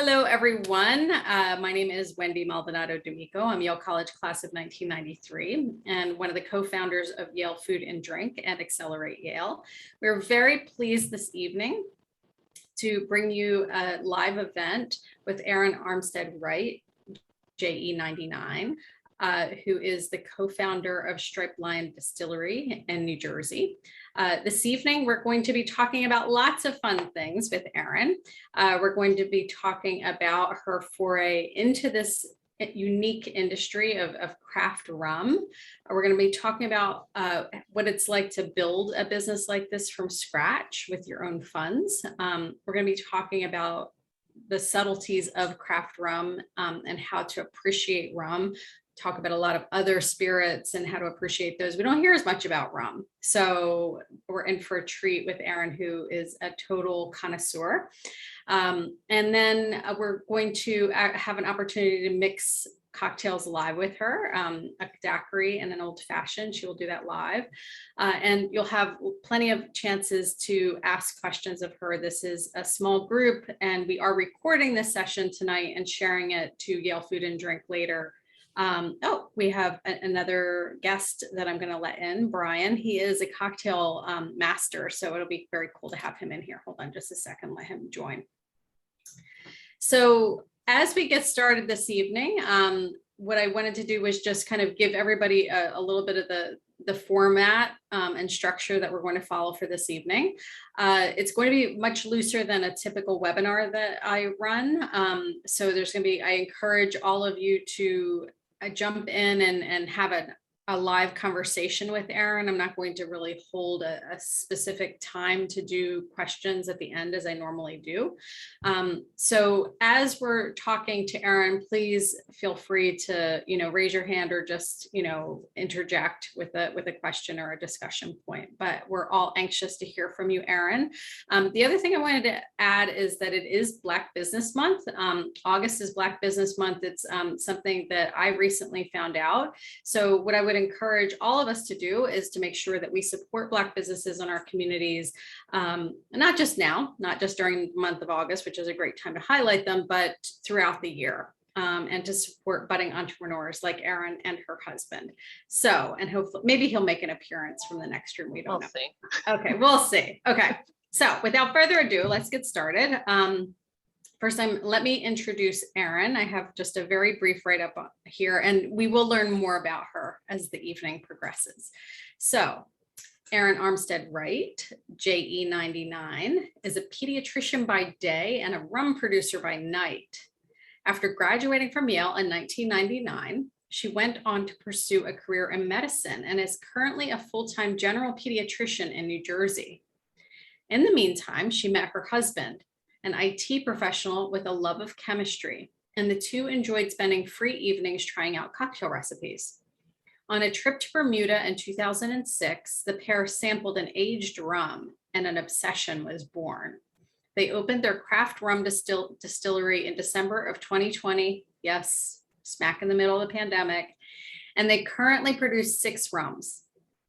Hello, everyone. My name is Wendy Maldonado D'Amico. I'm Yale College class of 1993 and one of the co-founders of Yale Food and Drink and Accelerate Yale. We're very pleased this evening to bring you a live event with Erin Armstead Wright, JE99, who is the co-founder of Striped Lion Distillery in New Jersey. This evening, we're going to be talking about lots of fun things with Erin. We're going to be talking about her foray into this unique industry of craft rum. We're going to be talking about what it's like to build a business like this from scratch with your own funds. We're going to be talking about the subtleties of craft rum and how to appreciate rum. Talk about a lot of other spirits and how to appreciate those. We don't hear as much about rum. So we're in for a treat with Erin, who is a total connoisseur. And then we're going to have an opportunity to mix cocktails live with her, a Daiquiri and an Old Fashioned. She will do that live. And you'll have plenty of chances to ask questions of her. This is a small group, and we are recording this session tonight and sharing it to Yale Food and Drink later. We have another guest that I'm going to let in, Brian. He is a cocktail master, so it'll be very cool to have him in here. Hold on just a second, let him join. So as we get started this evening, what I wanted to do was just kind of give everybody a little bit of the format and structure that we're going to follow for this evening. It's going to be much looser than a typical webinar that I run. So there's going to be, I encourage all of you to jump in and have a live conversation with Erin. I'm not going to really hold a specific time to do questions at the end as I normally do. So as we're talking to Erin, please feel free to, raise your hand or just, interject with a question or a discussion point. But we're all anxious to hear from you, Erin. The other thing I wanted to add is that it is Black Business Month. August is Black Business Month. It's something that I recently found out. So what I would encourage all of us to do is to make sure that we support Black businesses in our communities, not just now, not just during the month of August, which is a great time to highlight them, but throughout the year, and to support budding entrepreneurs like Erin and her husband. So, and hopefully, maybe he'll make an appearance from the next room. We don't know. See. Okay, we'll see. Okay, so without further ado, let's get started. First time, let me introduce Erin. I have just a very brief write-up here, and we will learn more about her as the evening progresses. So, Erin Armstead Wright, JE99, is a pediatrician by day and a rum producer by night. After graduating from Yale in 1999, she went on to pursue a career in medicine and is currently a full-time general pediatrician in New Jersey. In the meantime, she met her husband, an IT professional with a love of chemistry, and the two enjoyed spending free evenings trying out cocktail recipes. On a trip to Bermuda in 2006, the pair sampled an aged rum, and an obsession was born. They opened their craft rum distillery in December of 2020, yes, smack in the middle of the pandemic, and they currently produce 6 rums.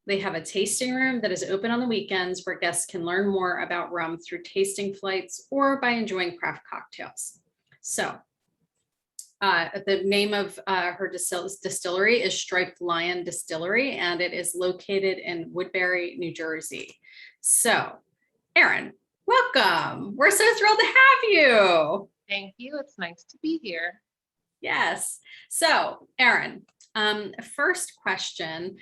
They have a tasting room that is open on the weekends where guests can learn more about rum through tasting flights or by enjoying craft cocktails. So the name of her distillery is Striped Lion Distillery, and it is located in Woodbury, New Jersey. So, Erin, welcome. We're so thrilled to have you. Thank you. It's nice to be here. Yes. So, Erin, first question.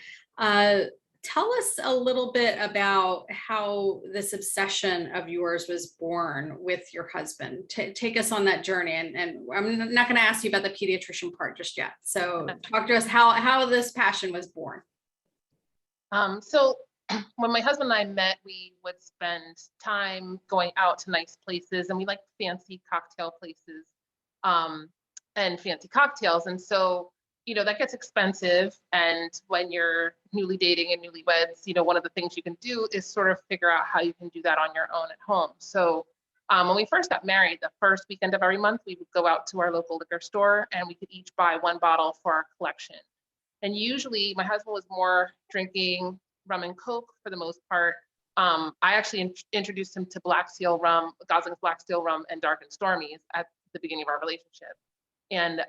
Tell us a little bit about how this obsession of yours was born with your husband. Take us on that journey. And I'm not going to ask you about the pediatrician part just yet. So talk to us how this passion was born. So when my husband and I met, we would spend time going out to nice places, and we liked fancy cocktail places and fancy cocktails. And so that gets expensive. And when you're newly dating and newlyweds, one of the things you can do is sort of figure out how you can do that on your own at home. So when we first got married, the first weekend of every month, we would go out to our local liquor store and we could each buy 1 bottle for our collection. And usually my husband was more drinking rum and Coke for the most part. I actually introduced him to Black Seal rum, Gosling's Black Seal rum and Dark and Stormies at the beginning of our relationship. And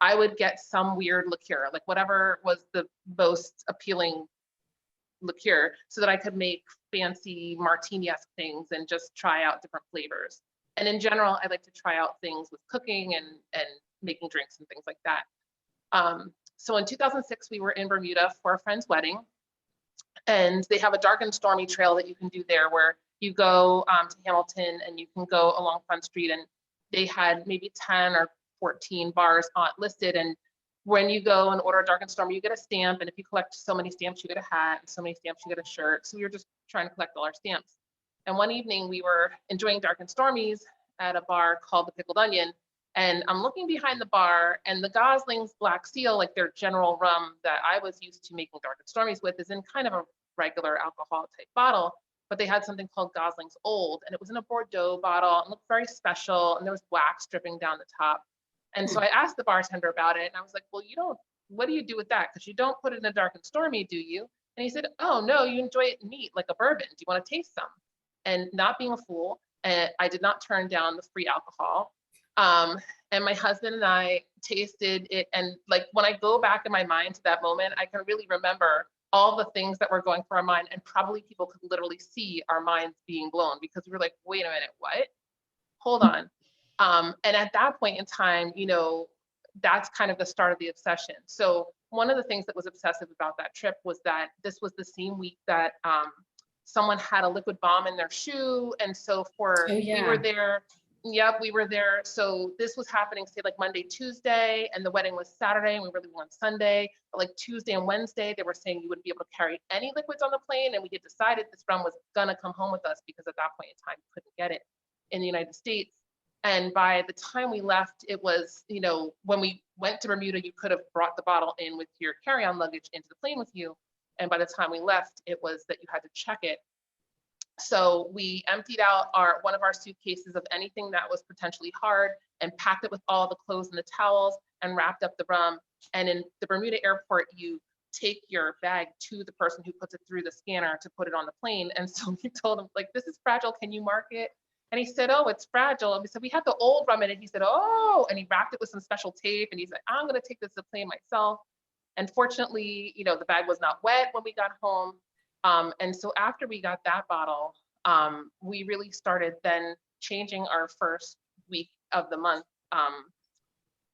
I would get some weird liqueur, like whatever was the most appealing liqueur, so that I could make fancy martini-esque things and just try out different flavors. And in general, I like to try out things with cooking and making drinks and things like that. So in 2006, we were in Bermuda for a friend's wedding, and they have a dark and stormy trail that you can do there, where you go to Hamilton and you can go along Front Street, and they had maybe 10 or 14 bars listed. And when you go and order a dark and stormy, you get a stamp. And if you collect so many stamps, you get a hat, and so many stamps, you get a shirt. So we were just trying to collect all our stamps. And one evening we were enjoying dark and stormies at a bar called the Pickled Onion. And I'm looking behind the bar, and the Gosling's Black Seal, like their general rum that I was used to making dark and stormies with, is in kind of a regular alcohol type bottle, but they had something called Gosling's Old, and it was in a Bordeaux bottle and looked very special, and there was wax dripping down the top. And so I asked the bartender about it, and I was like, well, what do you do with that? Because you don't put it in a dark and stormy, do you? And he said, oh no, you enjoy it neat like a bourbon. Do you want to taste some? And not being a fool, I did not turn down the free alcohol. And my husband and I tasted it. And like, when I go back in my mind to that moment, I can really remember all the things that were going through our mind, and probably people could literally see our minds being blown, because we were like, wait a minute, what? Hold on. And at that point in time, that's kind of the start of the obsession. So one of the things that was obsessive about that trip was that this was the same week that someone had a liquid bomb in their shoe. And so we were there. Yep, we were there. So this was happening, say, like Monday, Tuesday, and the wedding was Saturday, and we were leaving on Sunday. But like Tuesday and Wednesday, they were saying you wouldn't be able to carry any liquids on the plane. And we had decided this rum was gonna come home with us, because at that point in time, we couldn't get it in the United States. And by the time we left, it was, when we went to Bermuda, you could have brought the bottle in with your carry-on luggage into the plane with you. And by the time we left, it was that you had to check it. So we emptied out one of our suitcases of anything that was potentially hard, and packed it with all the clothes and the towels, and wrapped up the rum. And in the Bermuda airport, you take your bag to the person who puts it through the scanner to put it on the plane. And so we told him, like, this is fragile, can you mark it? And he said, oh, it's fragile. And we said, we have the old rum in it. He said, oh, and he wrapped it with some special tape. And he's like, I'm going to take this to the plane myself. And fortunately, the bag was not wet when we got home. And so after we got that bottle, we really started then changing our first week of the month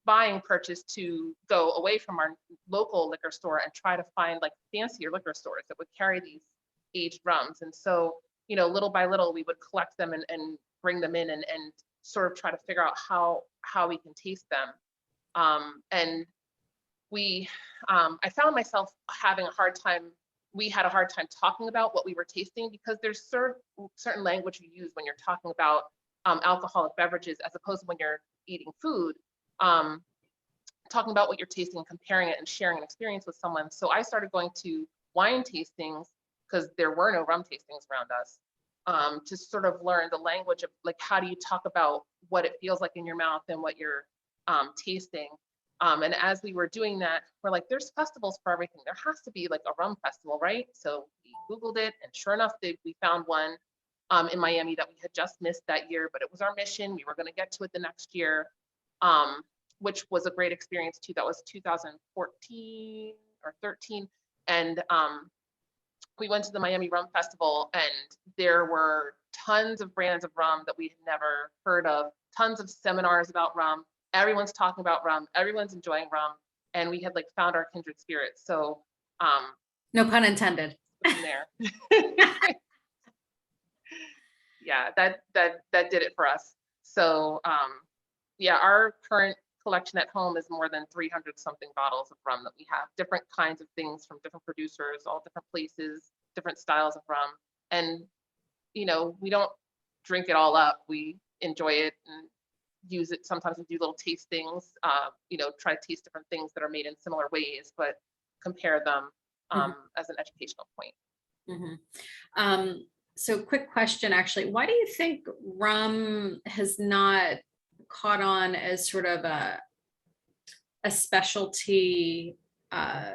buying purchase to go away from our local liquor store and try to find like fancier liquor stores that would carry these aged rums. And so, little by little, we would collect them and bring them in and sort of try to figure out how we can taste them. And I found myself having a hard time. We had a hard time talking about what we were tasting, because there's certain language you use when you're talking about alcoholic beverages, as opposed to when you're eating food. Talking about what you're tasting and comparing it and sharing an experience with someone. So I started going to wine tastings, because there were no rum tastings around us, to sort of learn the language of like, how do you talk about what it feels like in your mouth and what you're tasting. And as we were doing that, we're like, there's festivals for everything. There has to be like a rum festival, right? So we Googled it, and sure enough, we found one in Miami that we had just missed that year, but it was our mission. We were going to get to it the next year, which was a great experience too. That was 2014 or 13. And we went to the Miami Rum Festival, and there were tons of brands of rum that we had never heard of, tons of seminars about rum. Everyone's talking about rum, everyone's enjoying rum, and we had like found our kindred spirits. So no pun intended. There. Yeah, that did it for us. So yeah, our current collection at home is more than 300 something bottles of rum that we have, different kinds of things from different producers, all different places, different styles of rum. And we don't drink it all up, we enjoy it and use it. Sometimes we do little tastings, try to taste different things that are made in similar ways, but compare them as an educational point. So quick question, actually, why do you think rum has not caught on as sort of a specialty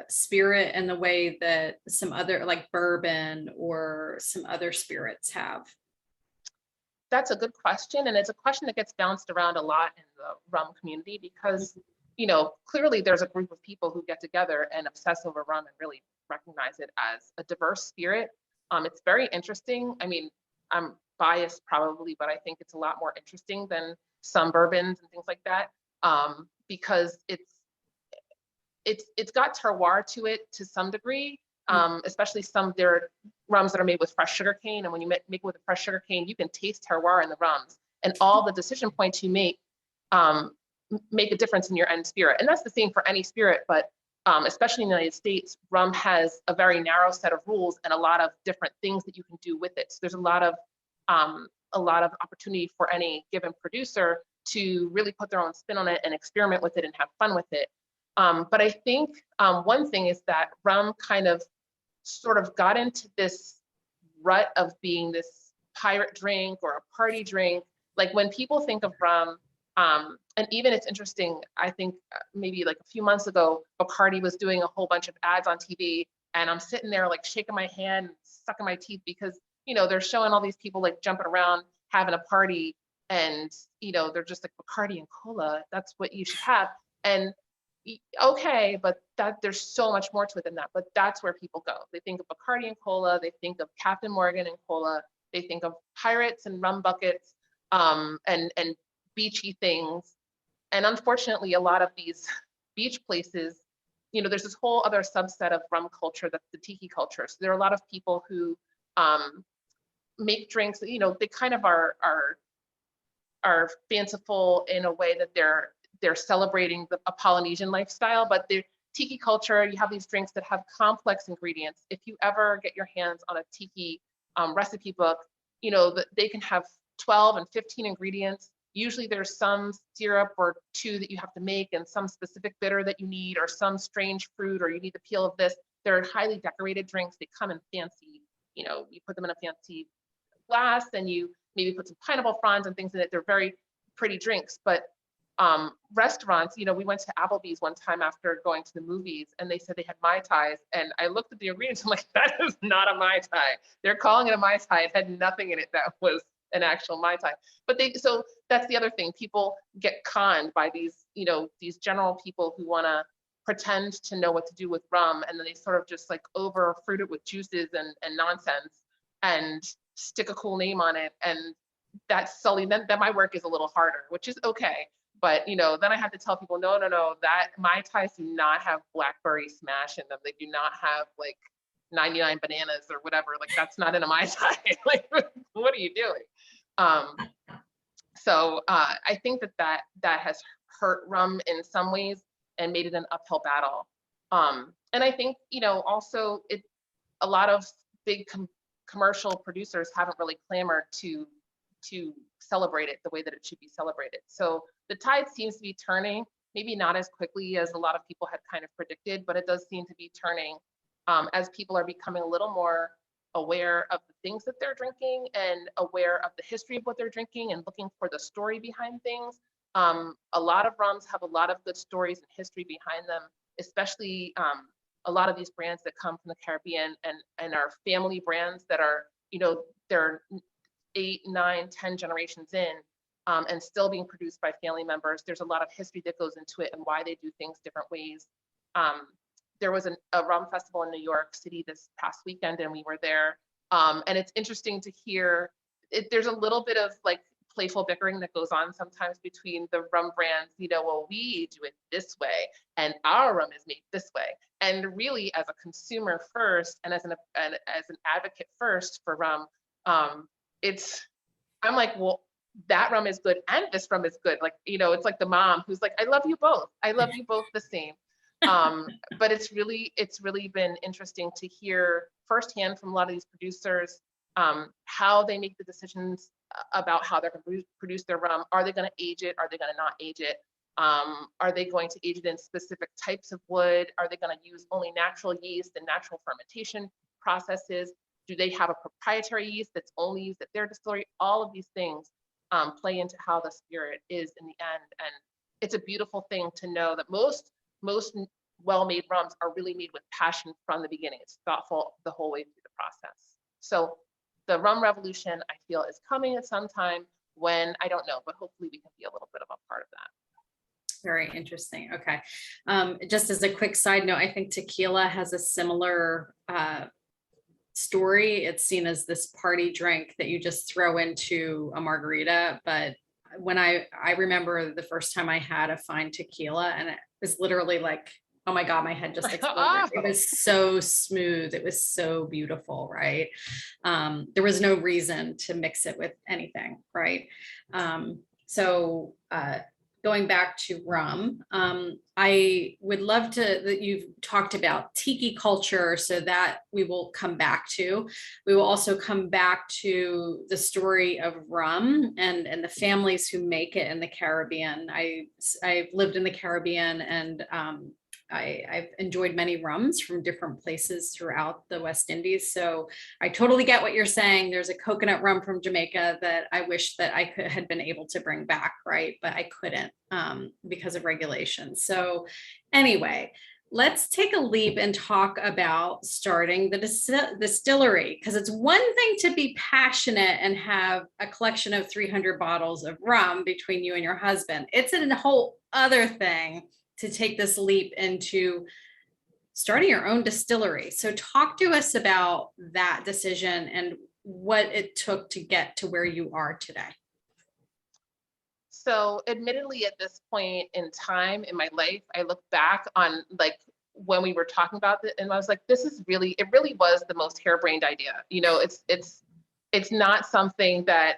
spirit in the way that some other, like bourbon or some other spirits have? that's a good question. And it's a question that gets bounced around a lot in the rum community because, clearly there's a group of people who get together and obsess over rum and really recognize it as a diverse spirit. It's very interesting. I mean, I'm biased probably, but I think it's a lot more interesting than some bourbons and things like that, because it's got terroir to it to some degree, especially there are rums that are made with fresh sugar cane, and when you make it with a fresh sugar cane, you can taste terroir in the rums, and all the decision points you make a difference in your end spirit. And that's the same for any spirit, but especially in the United States, rum has a very narrow set of rules and a lot of different things that you can do with it. So there's a lot of opportunity for any given producer to really put their own spin on it and experiment with it and have fun with it. But I think one thing is that rum kind of sort of got into this rut of being this pirate drink or a party drink. Like when people think of rum, and even it's interesting, I think maybe like a few months ago, Bacardi was doing a whole bunch of ads on TV, and I'm sitting there like shaking my hand, sucking my teeth, because they're showing all these people like jumping around, having a party, and they're just like Bacardi and cola, that's what you should have. And okay, but there's so much more to it than that. But that's where people go. They think of Bacardi and cola, they think of Captain Morgan and cola, they think of pirates and rum buckets, and beachy things. And unfortunately, a lot of these beach places, there's this whole other subset of rum culture, that's the tiki culture. So there are a lot of people who make drinks, they kind of are fanciful in a way that they're celebrating a Polynesian lifestyle, but the tiki culture, you have these drinks that have complex ingredients. If you ever get your hands on a tiki recipe book, they can have 12 and 15 ingredients. Usually there's some syrup or two that you have to make, and some specific bitter that you need, or some strange fruit, or you need the peel of this. They're highly decorated drinks. They come in fancy, you put them in a fancy glass, and you maybe put some pineapple fronds and things in it. They're very pretty drinks. But restaurants, we went to Applebee's one time after going to the movies, and they said they had Mai Tais, and I looked at the ingredients, I'm like, that is not a Mai Tai. They're calling it a Mai Tai. It had nothing in it that was an actual Mai Tai. But so that's the other thing. People get conned by these general people who want to pretend to know what to do with rum, and then they sort of just like over fruit it with juices and nonsense and stick a cool name on it. And that's sully. Then my work is a little harder, which is okay. But then I have to tell people, no, that Mai Tais do not have blackberry smash in them. They do not have like 99 bananas or whatever. Like that's not in a Mai Tai. Like, what are you doing? So I think that has hurt rum in some ways and made it an uphill battle. And I think also a lot of big commercial producers haven't really clamored to celebrate it the way that it should be celebrated. So the tide seems to be turning, maybe not as quickly as a lot of people had kind of predicted, but it does seem to be turning as people are becoming a little more aware of the things that they're drinking and aware of the history of what they're drinking and looking for the story behind things. A lot of rums have a lot of good stories and history behind them, especially a lot of these brands that come from the Caribbean and are family brands that are, they're 8, 9, 10 generations in and still being produced by family members. There's a lot of history that goes into it and why they do things different ways. There was a rum festival in New York City this past weekend, and we were there. And it's interesting to hear, there's a little bit of like playful bickering that goes on sometimes between the rum brands, well, we do it this way and our rum is made this way. And really, as a consumer first and as an advocate first for rum, I'm like, well, that rum is good and this rum is good. Like, it's like the mom who's like, I love you both. I love you both the same. But it's really been interesting to hear firsthand from a lot of these producers how they make the decisions about how they're going to produce their rum. Are they going to age it? Are they going to not age it? Are they going to age it in specific types of wood? Are they going to use only natural yeast and natural fermentation processes? Do they have a proprietary yeast that's only used at their distillery? All of these things play into how the spirit is in the end. And it's a beautiful thing to know that most well-made rums are really made with passion from the beginning. It's thoughtful the whole way through the process. So the rum revolution, I feel, is coming at some time when, I don't know, but hopefully we can be a little bit of a part of that. Very interesting. Okay. Just as a quick side note, I think tequila has a similar story. It's seen as this party drink that you just throw into a margarita. But when I remember the first time I had a fine tequila, and it was literally like, oh my God, my head just exploded. It was so smooth. It was so beautiful, right? There was no reason to mix it with anything, right? So going back to rum, I would love to, that you've talked about tiki culture, so that we will come back to. We will also come back to the story of rum and the families who make it in the Caribbean. I've lived in the Caribbean, and I've enjoyed many rums from different places throughout the West Indies. So I totally get what you're saying. There's a coconut rum from Jamaica that I wish that I had been able to bring back, right? But I couldn't because of regulations. So anyway, let's take a leap and talk about starting the distillery, because it's one thing to be passionate and have a collection of 300 bottles of rum between you and your husband. It's a whole other thing to take this leap into starting your own distillery. So talk to us about that decision and what it took to get to where you are today. So admittedly, at this point in time in my life, I look back on like when we were talking about it, and I was like, this is really, it really was the most harebrained idea. You know, it's not something that,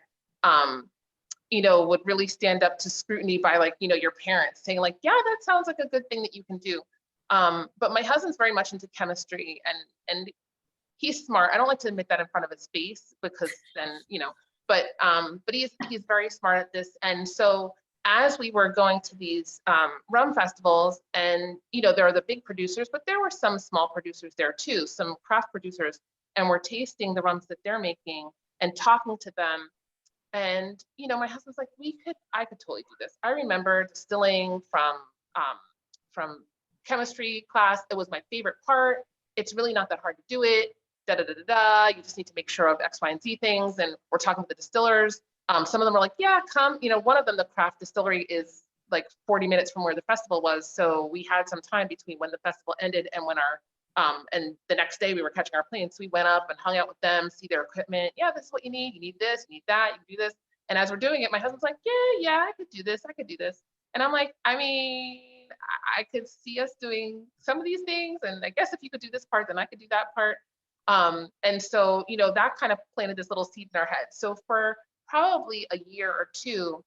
you know, would really stand up to scrutiny by, like, you know, your parents saying like, yeah, that sounds like a good thing that you can do. But my husband's very much into chemistry, and he's smart. I don't like to admit that in front of his face, because then, you know, but he's very smart at this. And so as we were going to these rum festivals, and, you know, there are the big producers, but there were some small producers there too, some craft producers, and we're tasting the rums that they're making and talking to them. And, you know, my husband's like, I could totally do this. I remember distilling from chemistry class. It was my favorite part. It's really not that hard to do it. Da, da, da, da, da. You just need to make sure of X, Y, and Z things. And we're talking with the distillers. Some of them are like, yeah, come. You know, one of them, the craft distillery, is like 40 minutes from where the festival was. So we had some time between when the festival ended and when our and the next day we were catching our plane. So we went up and hung out with them, see their equipment. Yeah, this is what you need. You need this, you need that, you can do this. And as we're doing it, my husband's like, yeah, I could do this. I could do this. And I'm like, I mean, I could see us doing some of these things. And I guess if you could do this part, then I could do that part. And so, you know, that kind of planted this little seed in our head. So for probably a year or two,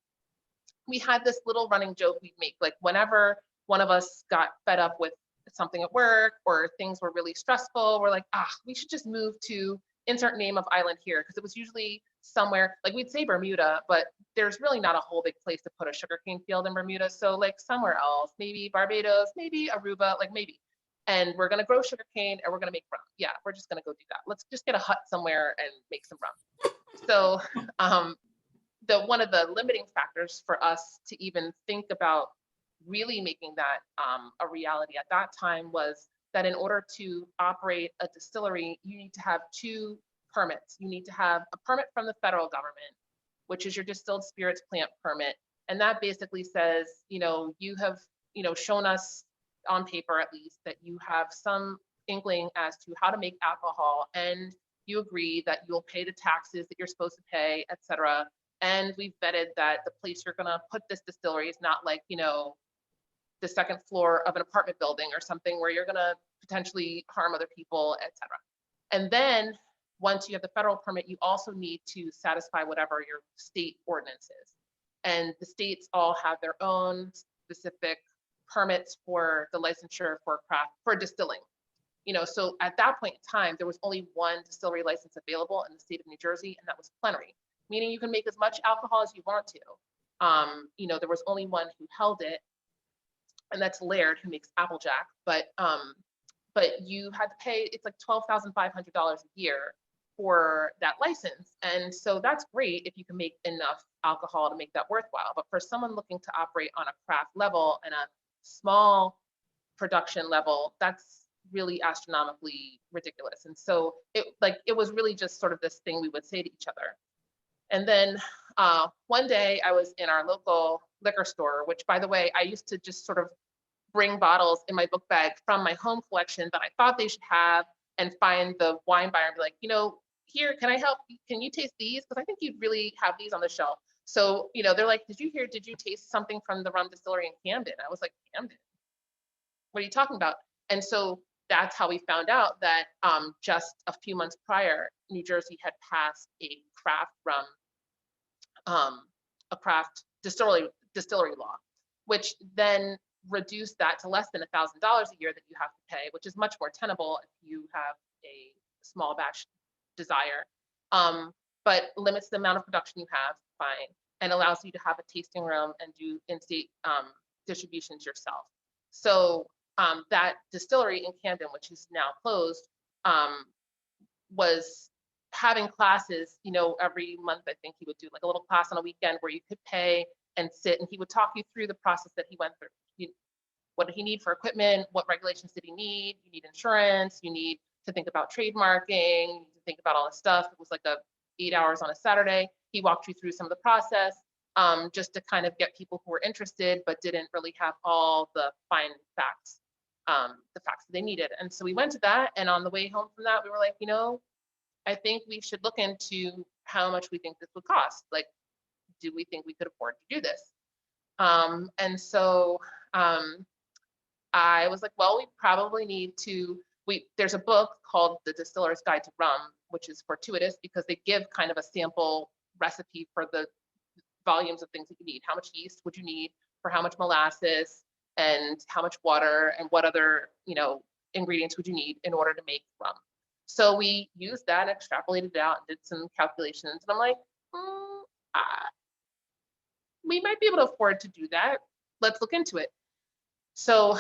we had this little running joke we'd make, like whenever one of us got fed up with something at work or things were really stressful, we're like, we should just move to insert name of island here, because it was usually somewhere, like we'd say Bermuda, but there's really not a whole big place to put a sugarcane field in Bermuda. So like somewhere else, maybe Barbados, maybe Aruba, like maybe. And we're gonna grow sugarcane and we're gonna make rum. Yeah, we're just gonna go do that. Let's just get a hut somewhere and make some rum. So one of the limiting factors for us to even think about really making that a reality at that time was that in order to operate a distillery, you need to have two permits. You need to have a permit from the federal government, which is your distilled spirits plant permit. And that basically says, you know, you have, you know, shown us on paper at least that you have some inkling as to how to make alcohol, and you agree that you'll pay the taxes that you're supposed to pay, et cetera. And we've vetted that the place you're gonna put this distillery is not like, you know, the second floor of an apartment building or something where you're gonna potentially harm other people, et cetera. And then once you have the federal permit, you also need to satisfy whatever your state ordinance is. And the states all have their own specific permits for the licensure for craft, for distilling. You know, so at that point in time, there was only one distillery license available in the state of New Jersey, and that was plenary, meaning you can make as much alcohol as you want to. You know, there was only one who held it, and that's Laird, who makes Applejack. But you had to pay, it's like $12,500 a year for that license. And so that's great if you can make enough alcohol to make that worthwhile. But for someone looking to operate on a craft level and a small production level, that's really astronomically ridiculous. And so it was really just sort of this thing we would say to each other. And then one day I was in our local liquor store, which, by the way, I used to just sort of bring bottles in my book bag from my home collection that I thought they should have, and find the wine buyer and be like, here, can I help? Can you taste these? Because I think you'd really have these on the shelf. So, they're like, did you taste something from the Rum Distillery in Camden? I was like, Camden? What are you talking about? And so that's how we found out that just a few months prior, New Jersey had passed a craft rum, a craft distillery law, which then reduced that to less than $1,000 a year that you have to pay, which is much more tenable if you have a small batch desire, but limits the amount of production you have, fine, and allows you to have a tasting room and do in-state distributions yourself. So that distillery in Camden, which is now closed, was having classes, every month. I think he would do like a little class on a weekend where you could pay and sit, and he would talk you through the process that he went through. What did he need for equipment? What regulations did he need? You need insurance. You need to think about trademarking. You need to think about all this stuff. It was like 8 hours on a Saturday. He walked you through some of the process, just to kind of get people who were interested but didn't really have all the fine facts, the facts that they needed. And so we went to that, and on the way home from that, we were like, I think we should look into how much we think this would cost. Like, do we think we could afford to do this? And so I was like, well, we probably need to, there's a book called The Distiller's Guide to Rum, which is fortuitous because they give kind of a sample recipe for the volumes of things that you need. How much yeast would you need for how much molasses, and how much water, and what other, ingredients would you need in order to make rum? So we used that, extrapolated it out, and did some calculations. And I'm like, we might be able to afford to do that. Let's look into it. So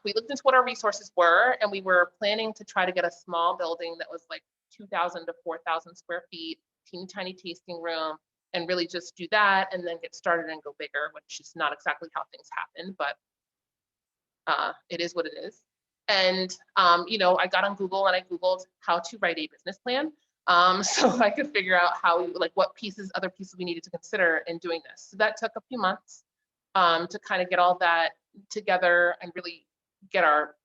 we looked into what our resources were, and we were planning to try to get a small building that was like 2,000 to 4,000 square feet, teeny tiny tasting room, and really just do that and then get started and go bigger, which is not exactly how things happen, but it is what it is. And, I got on Google and I Googled how to write a business plan. So I could figure out what other pieces we needed to consider in doing this. So that took a few months to kind of get all that together and really get our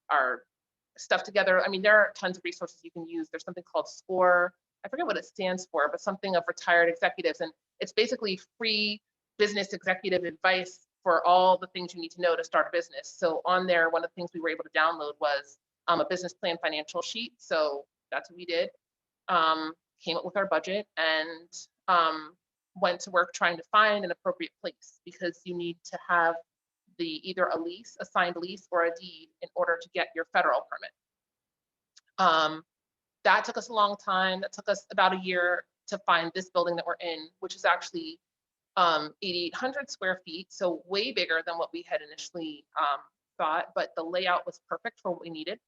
stuff together. I mean, there are tons of resources you can use. There's something called SCORE. I forget what it stands for, but something of retired executives. And it's basically free business executive advice for all the things you need to know to start a business. So on there, one of the things we were able to download was a business plan financial sheet. So that's what we did. Came up with our budget and went to work trying to find an appropriate place, because you need to have either a lease, a signed lease, or a deed in order to get your federal permit. That took us a long time. That took us about a year to find this building that we're in, which is actually 8,800 square feet, so way bigger than what we had initially thought, but the layout was perfect for what we needed,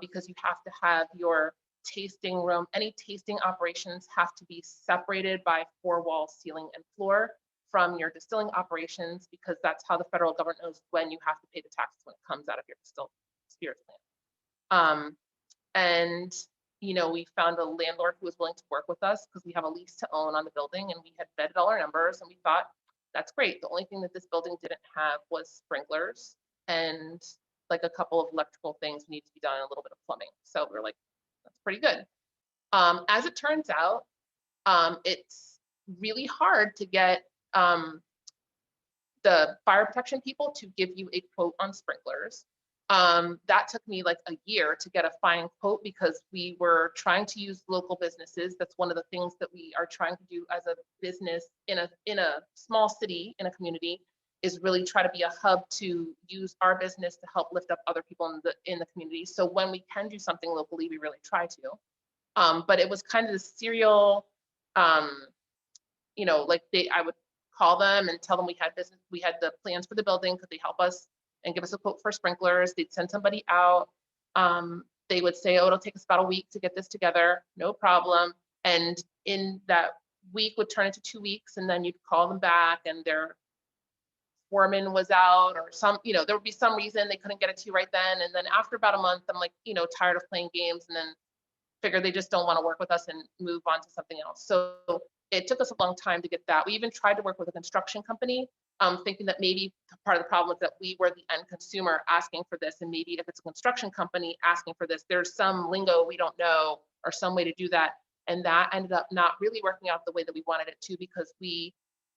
because you have to have your tasting room, any tasting operations have to be separated by 4 walls, ceiling, and floor from your distilling operations, because that's how the federal government knows when you have to pay the taxes when it comes out of your distilled spirits plant. And we found a landlord who was willing to work with us because we have a lease to own on the building, and we had vetted all our numbers, and we thought, that's great. The only thing that this building didn't have was sprinklers and like a couple of electrical things need to be done, and a little bit of plumbing. So we were like, that's pretty good. As it turns out, it's really hard to get the fire protection people to give you a quote on sprinklers. That took me like a year to get a fine quote, because we were trying to use local businesses. That's one of the things that we are trying to do as a business in a small city, in a community, is really try to be a hub to use our business to help lift up other people in the community. So when we can do something locally, we really try to. But it was kind of the serial, I would call them and tell them we had the plans for the building, could they help us and give us a quote for sprinklers. They'd send somebody out. They would say, oh, it'll take us about a week to get this together. No problem. And in that week would turn into 2 weeks, and then you'd call them back and they're foreman was out or some, there would be some reason they couldn't get it to you right then. And then after about a month, I'm like, tired of playing games, and then figure they just don't want to work with us and move on to something else. So it took us a long time to get that. We even tried to work with a construction company, thinking that maybe part of the problem was that we were the end consumer asking for this. And maybe if it's a construction company asking for this, there's some lingo we don't know or some way to do that. And that ended up not really working out the way that we wanted it to, because we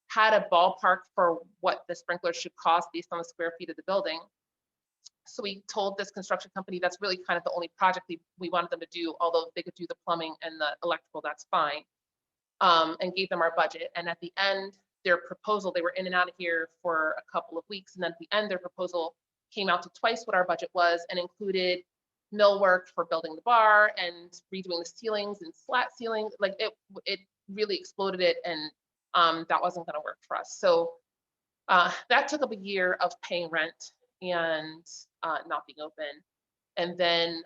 had a ballpark for what the sprinklers should cost based on the square feet of the building. So we told this construction company that's really kind of the only project we wanted them to do, although they could do the plumbing and the electrical, that's fine, and gave them our budget. And at the end, their proposal, they were in and out of here for a couple of weeks. And then at the end, their proposal came out to twice what our budget was and included mill work for building the bar and redoing the ceilings and slat ceiling. Like it really exploded it. And that wasn't going to work for us. So that took up a year of paying rent and not being open. And then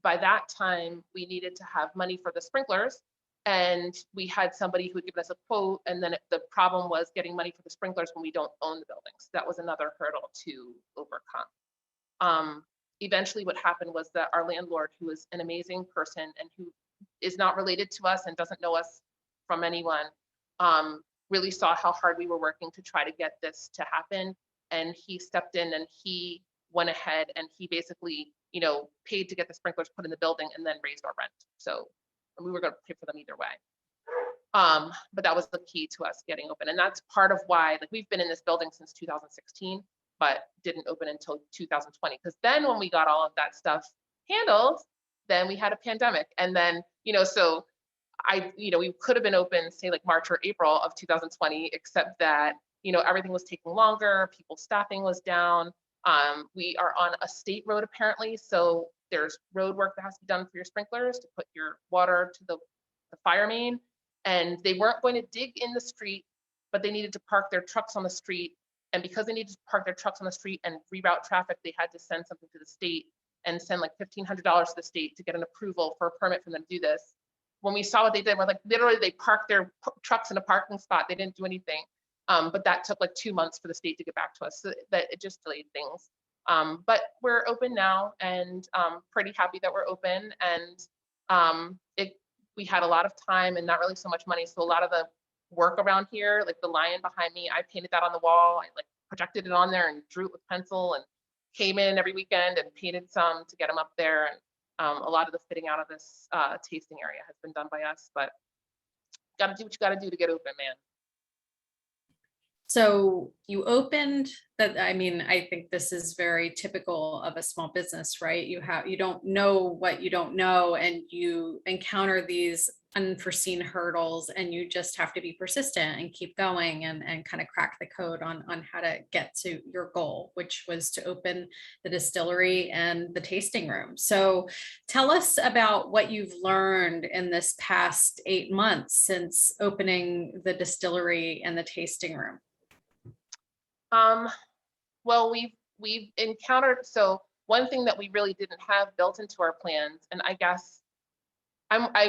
by that time, we needed to have money for the sprinklers. And we had somebody who had given us a quote. And then the problem was getting money for the sprinklers when we don't own the buildings. That was another hurdle to overcome. Eventually what happened was that our landlord, who is an amazing person and who is not related to us and doesn't know us from anyone, really saw how hard we were working to try to get this to happen. And he stepped in and he went ahead and he basically, paid to get the sprinklers put in the building and then raised our rent. So we were going to pay for them either way. But that was the key to us getting open. And that's part of why, like, we've been in this building since 2016, but didn't open until 2020. Because then when we got all of that stuff handled, then we had a pandemic. And then, so we could have been open, say like March or April of 2020, except that, everything was taking longer, people's staffing was down. We are on a state road apparently, so there's road work that has to be done for your sprinklers to put your water to the fire main. And they weren't going to dig in the street, but they needed to park their trucks on the street. And because they needed to park their trucks on the street and reroute traffic, they had to send something to the state and send like $1,500 to the state to get an approval for a permit for them to do this. When we saw what they did, we're like, literally they parked their trucks in a parking spot. They didn't do anything. But that took like 2 months for the state to get back to us. So that it just delayed things. But we're open now and pretty happy that we're open. And we had a lot of time and not really so much money. So a lot of the work around here, like the lion behind me, I painted that on the wall. I like projected it on there and drew it with pencil and came in every weekend and painted some to get them up there. And a lot of the fitting out of this tasting area has been done by us, but got to do what you got to do to get open, man. So you opened that. I mean, I think this is very typical of a small business, right? You don't know what you don't know, and you encounter these unforeseen hurdles, and you just have to be persistent and keep going and kind of crack the code on how to get to your goal, which was to open the distillery and the tasting room. So tell us about what you've learned in this past 8 months since opening the distillery and the tasting room. Well, we've encountered, so one thing that we really didn't have built into our plans, and I guess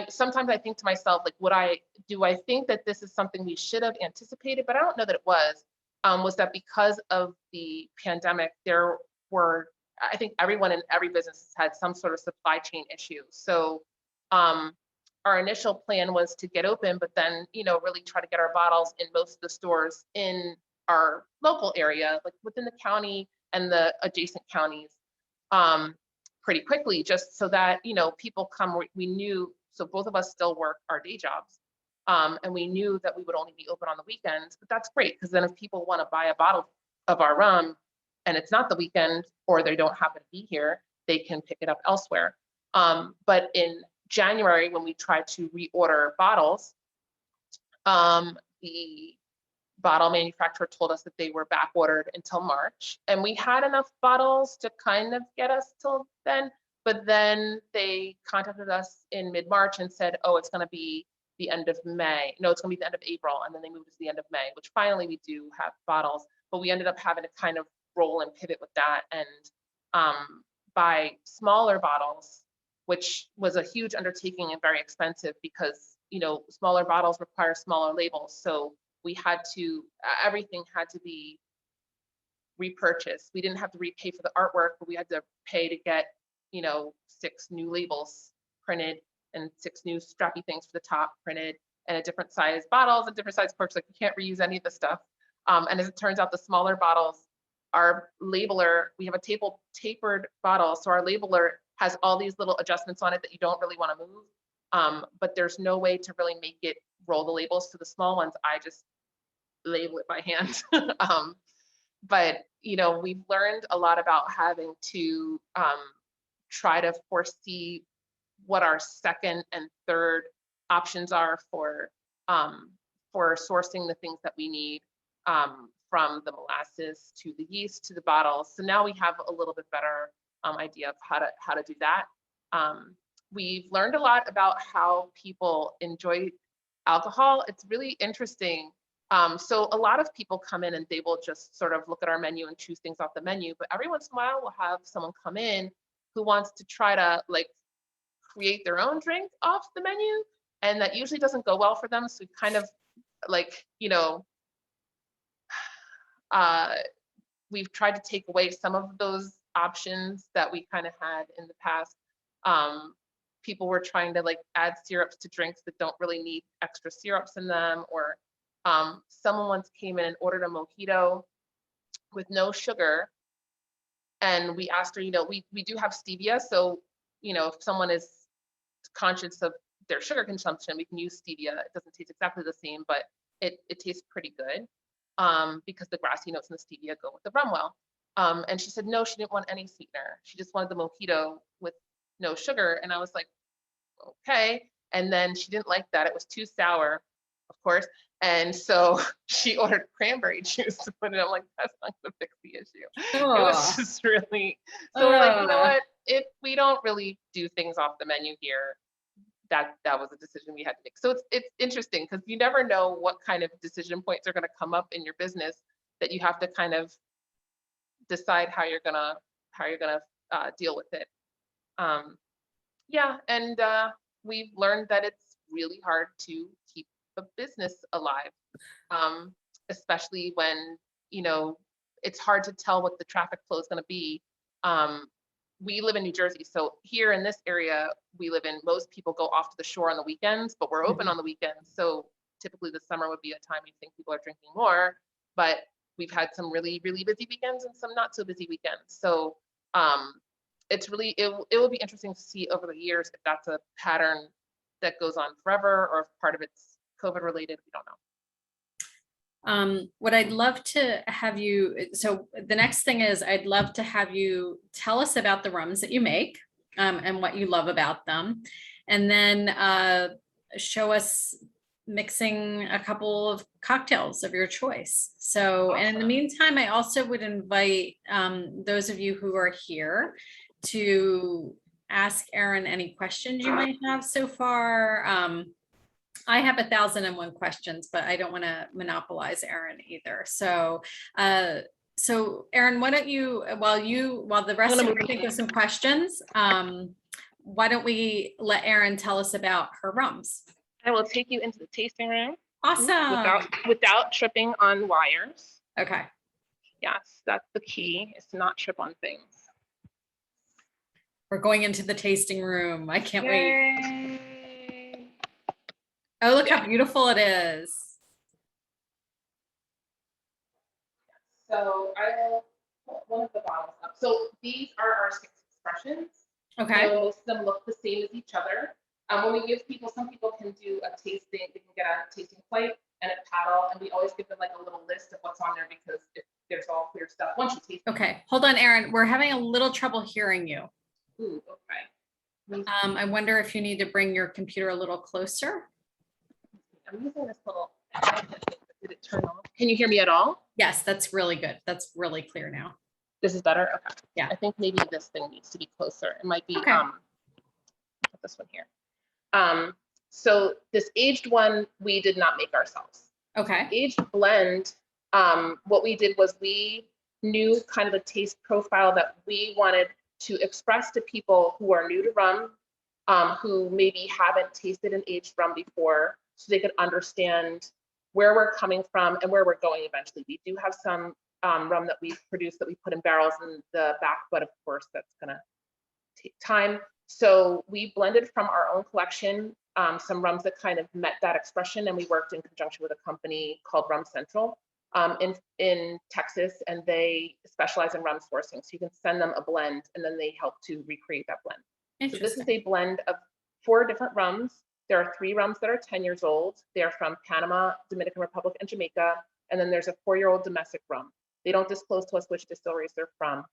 sometimes I think to myself, like, do I think that this is something we should have anticipated, but I don't know that it was that because of the pandemic, I think everyone in every business has had some sort of supply chain issue. So, our initial plan was to get open, but then, really try to get our bottles in most of the stores in our local area, like within the county and the adjacent counties, pretty quickly, just so that, people come. We knew, so both of us still work our day jobs, and we knew that we would only be open on the weekends. But that's great, because then if people want to buy a bottle of our rum and it's not the weekend, or they don't happen to be here, they can pick it up elsewhere. But in January, when we tried to reorder bottles, the bottle manufacturer told us that they were back ordered until March, and we had enough bottles to kind of get us till then. But then they contacted us in mid-March and said, oh, it's going to be the end of May. No, it's going to be the end of April. And then they moved it to the end of May, which finally we do have bottles, but we ended up having to kind of roll and pivot with that and buy smaller bottles, which was a huge undertaking and very expensive because, smaller bottles require smaller labels. So we had to, everything had to be repurchase. We didn't have to repay for the artwork, but we had to pay to get, 6 new labels printed and 6 new strappy things for the top printed, and a different size bottles and different size corks. Like, you can't reuse any of the stuff. And as it turns out, the smaller bottles, our labeler, we have a tapered bottle. So our labeler has all these little adjustments on it that you don't really want to move. But there's no way to really make it roll the labels. So the small ones, I just label it by hand. But we've learned a lot about having to try to foresee what our second and third options are for sourcing the things that we need, from the molasses to the yeast to the bottles. So now we have a little bit better idea of how to do that. We've learned a lot about how people enjoy alcohol. It's really interesting. So a lot of people come in and they will just sort of look at our menu and choose things off the menu. But every once in a while, we'll have someone come in who wants to try to create their own drink off the menu. And that usually doesn't go well for them. So we kind of we've tried to take away some of those options that we kind of had in the past. People were trying to add syrups to drinks that don't really need extra syrups in them, or someone once came in and ordered a mojito with no sugar, and we asked her, we do have stevia, so if someone is conscious of their sugar consumption, we can use stevia. It doesn't taste exactly the same, but it tastes pretty good, because the grassy notes in the stevia go with the rum well. And she said no, she didn't want any sweetener. She just wanted the mojito with no sugar. And I was like, okay. And then she didn't like that. It was too sour, of course. And so she ordered cranberry juice to put in. I'm like, that's not going to fix the issue. It was just really, so we're like, you know what? If we don't really do things off the menu here, that was a decision we had to make. So it's interesting, because you never know what kind of decision points are going to come up in your business that you have to kind of decide how you're gonna deal with it. And we've learned that it's really hard to keep a business alive, especially when it's hard to tell what the traffic flow is going to be. We live in New Jersey, so here in this area we live in, most people go off to the shore on the weekends, but we're open on the weekends. So typically the summer would be a time you think people are drinking more, but we've had some really, really busy weekends and some not so busy weekends. So it's really, it will be interesting to see over the years if that's a pattern that goes on forever, or if part of it's COVID related. We don't know. What I'd love to have you, so the next thing is I'd love to have you tell us about the rums that you make, and what you love about them, and then show us mixing a couple of cocktails of your choice. So, and in the meantime, I also would invite those of you who are here to ask Erin any questions you might have so far. I have 1,001 questions, but I don't want to monopolize Erin either. So, so Erin, why don't you, while the rest of you think of some questions, why don't we let Erin tell us about her rums? I will take you into the tasting room. Awesome. Without tripping on wires. Okay. Yes, that's the key, is to not trip on things. We're going into the tasting room. I can't wait. Yay. Oh, look how beautiful it is. So I will put one of the bottles up. So these are our 6 expressions. Okay. So most of them look the same as each other. When we give people, some people can do a tasting, they can get a tasting plate and a paddle, and we always give them a little list of what's on there, because there's all clear stuff once you taste it. Okay, hold on, Erin. We're having a little trouble hearing you. Ooh, okay. I wonder if you need to bring your computer a little closer. I'm using this little, did it turn off? Can you hear me at all? Yes, that's really good. That's really clear now. This is better? Okay. Yeah. I think maybe this thing needs to be closer. It might be, okay. Put this one here. So this aged one, we did not make ourselves. Okay. Aged blend, what we did was we knew kind of the taste profile that we wanted to express to people who are new to rum, who maybe haven't tasted an aged rum before, so they could understand where we're coming from and where we're going eventually. We do have some rum that we produce that we put in barrels in the back, but of course that's gonna take time. So we blended from our own collection some rums that kind of met that expression, and we worked in conjunction with a company called Rum Central in Texas, and they specialize in rum sourcing. So you can send them a blend, and then they help to recreate that blend. So this is a blend of 4 different rums. There are 3 rums that are 10 years old. They're from Panama, Dominican Republic, and Jamaica. And then there's a 4-year-old domestic rum. They don't disclose to us which distilleries they're from.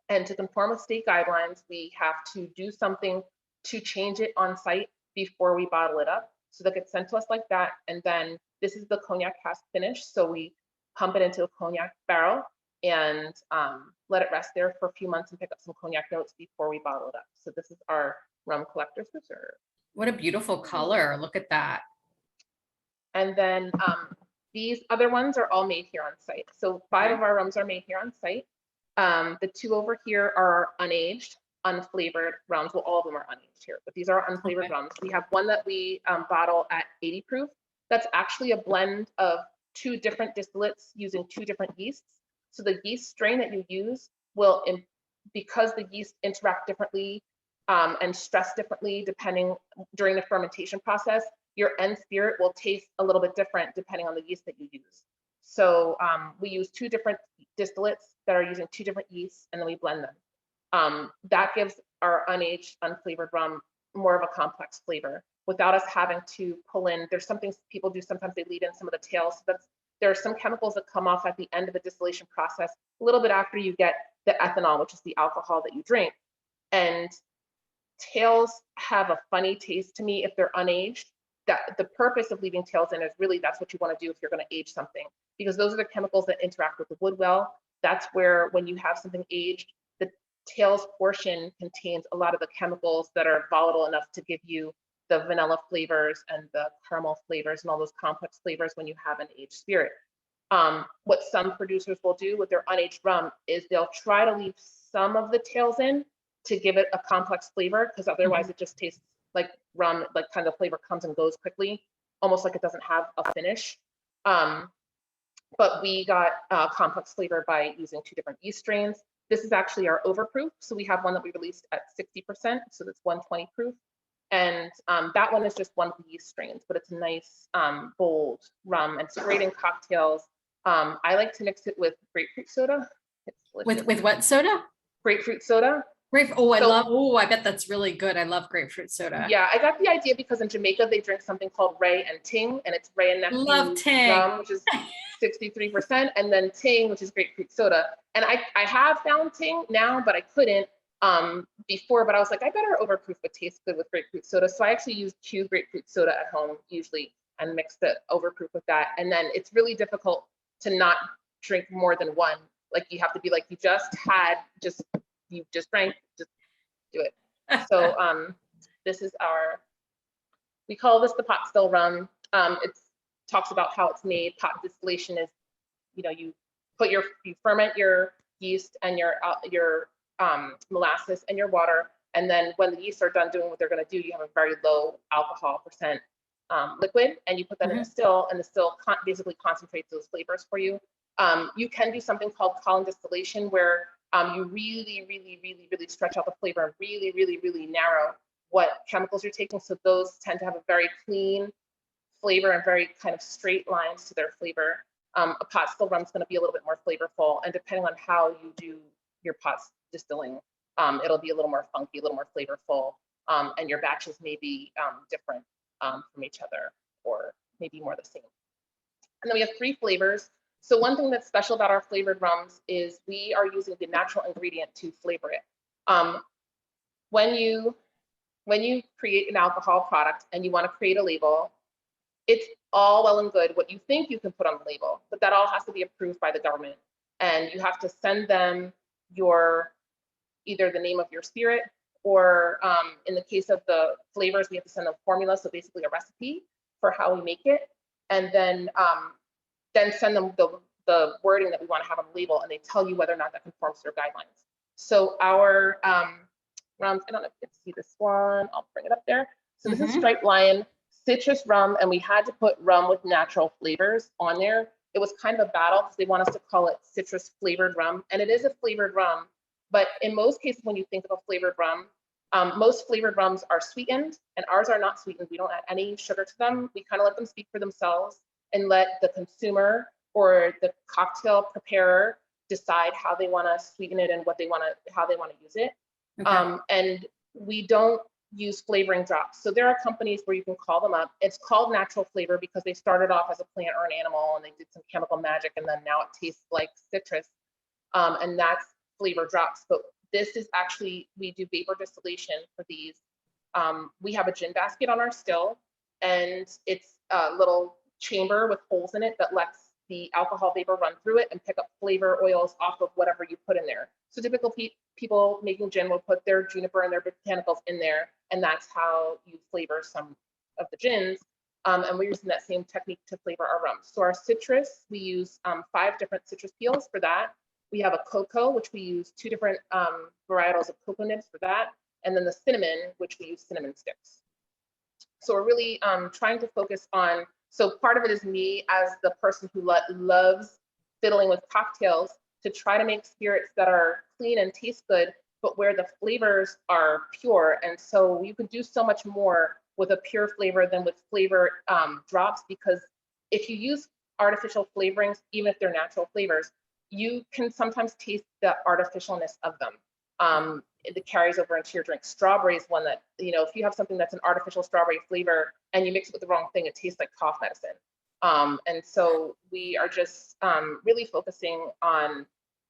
And to conform with state guidelines, we have to do something to change it on site before we bottle it up. So that gets sent to us like that. And then this is the cognac cask finish. So we pump it into a cognac barrel and let it rest there for a few months and pick up some cognac notes before we bottle it up. So this is our rum collector's reserve. What a beautiful color. Look at that. And then these other ones are all made here on site. So 5 of our rums are made here on site. The 2 over here are unaged, unflavored rums. Well, all of them are unaged here, but these are unflavored rums. We have one that we bottle at 80 proof. That's actually a blend of 2 different distillates using 2 different yeasts. So the yeast strain that you use will, because the yeast interact differently and stress differently depending during the fermentation process, your end spirit will taste a little bit different depending on the yeast that you use. So we use 2 different distillates that are using 2 different yeasts, and then we blend them. That gives our unaged, unflavored rum more of a complex flavor without us having to pull in. There's some things people do sometimes, they lead in some of the tails. So there are some chemicals that come off at the end of the distillation process, a little bit after you get the ethanol, which is the alcohol that you drink. And tails have a funny taste to me if they're unaged. That the purpose of leaving tails in is really, that's what you want to do if you're going to age something, because those are the chemicals that interact with the wood well. That's where, when you have something aged, the tails portion contains a lot of the chemicals that are volatile enough to give you the vanilla flavors and the caramel flavors and all those complex flavors when you have an aged spirit. What some producers will do with their unaged rum is they'll try to leave some of the tails in to give it a complex flavor, because otherwise it just tastes like rum, like kind of flavor comes and goes quickly, almost like it doesn't have a finish. But we got complex flavor by using 2 different yeast strains. This is actually our overproof. So we have one that we released at 60%, so that's 120 proof. And that one is just one of the yeast strains, but it's a nice, bold rum, and it's great in cocktails. I like to mix it with grapefruit soda. With what soda? Grapefruit soda. I bet that's really good. I love grapefruit soda. Yeah, I got the idea because in Jamaica they drink something called Ray and Ting, and it's Ray and Nephew Love Ting. rum, which is 63%, and then Ting, which is grapefruit soda. And I have found Ting now, but I couldn't before. But I was like, I better overproof would taste good with grapefruit soda. So I actually use Q grapefruit soda at home usually and mix the overproof with that. And then it's really difficult to not drink more than one. Like you have to be like, you just drank, just do it. So this is we call this the pot still rum. It talks about how it's made. Pot distillation is, you ferment your yeast and your molasses and your water, and then when the yeasts are done doing what they're going to do, you have a very low alcohol percent liquid, and you put that in a still, and the still basically concentrates those flavors for you. You can do something called column distillation, where you really stretch out the flavor and really narrow what chemicals you're taking. So those tend to have a very clean flavor and very kind of straight lines to their flavor. A pot still rum is going to be a little bit more flavorful, and depending on how you do your pot distilling, it'll be a little more funky, a little more flavorful, and your batches may be different from each other, or maybe more the same. And then we have 3 flavors. So one thing that's special about our flavored rums is we are using the natural ingredient to flavor it. When you create an alcohol product and you want to create a label, it's all well and good what you think you can put on the label, but that all has to be approved by the government. And you have to send them either the name of your spirit, or in the case of the flavors, we have to send them formula, so basically a recipe for how we make it, and then send them the wording that we want to have on the label, and they tell you whether or not that conforms to their guidelines. So our rums, I don't know if you can see this one, I'll bring it up there. So this is Striped Lion citrus rum, and we had to put rum with natural flavors on there. it was kind of a battle because they want us to call it citrus flavored rum, and it is a flavored rum. But in most cases, when you think of a flavored rum, most flavored rums are sweetened, and ours are not sweetened. We don't add any sugar to them. We kind of let them speak for themselves and let the consumer or the cocktail preparer decide how they want to sweeten it and how they want to use it. Okay. And we don't use flavoring drops. So there are companies where you can call them up. It's called natural flavor because they started off as a plant or an animal and they did some chemical magic, and then now it tastes like citrus. And that's flavor drops. But this is actually, we do vapor distillation for these. We have a gin basket on our still, and it's a little chamber with holes in it that lets the alcohol vapor run through it and pick up flavor oils off of whatever you put in there. So typical people making gin will put their juniper and their botanicals in there, and that's how you flavor some of the gins. And we're using that same technique to flavor our rums. So our citrus, we use 5 different citrus peels for that. We have a cocoa, which we use 2 different varietals of cocoa nibs for that. And then the cinnamon, which we use cinnamon sticks. So we're really trying to focus on, so part of it is me as the person who loves fiddling with cocktails to try to make spirits that are clean and taste good, but where the flavors are pure. And so you can do so much more with a pure flavor than with flavor drops, because if you use artificial flavorings, even if they're natural flavors, you can sometimes taste the artificialness of them. It carries over into your drink. Strawberry is one that, if you have something that's an artificial strawberry flavor and you mix it with the wrong thing, it tastes like cough medicine. And so we are just really focusing on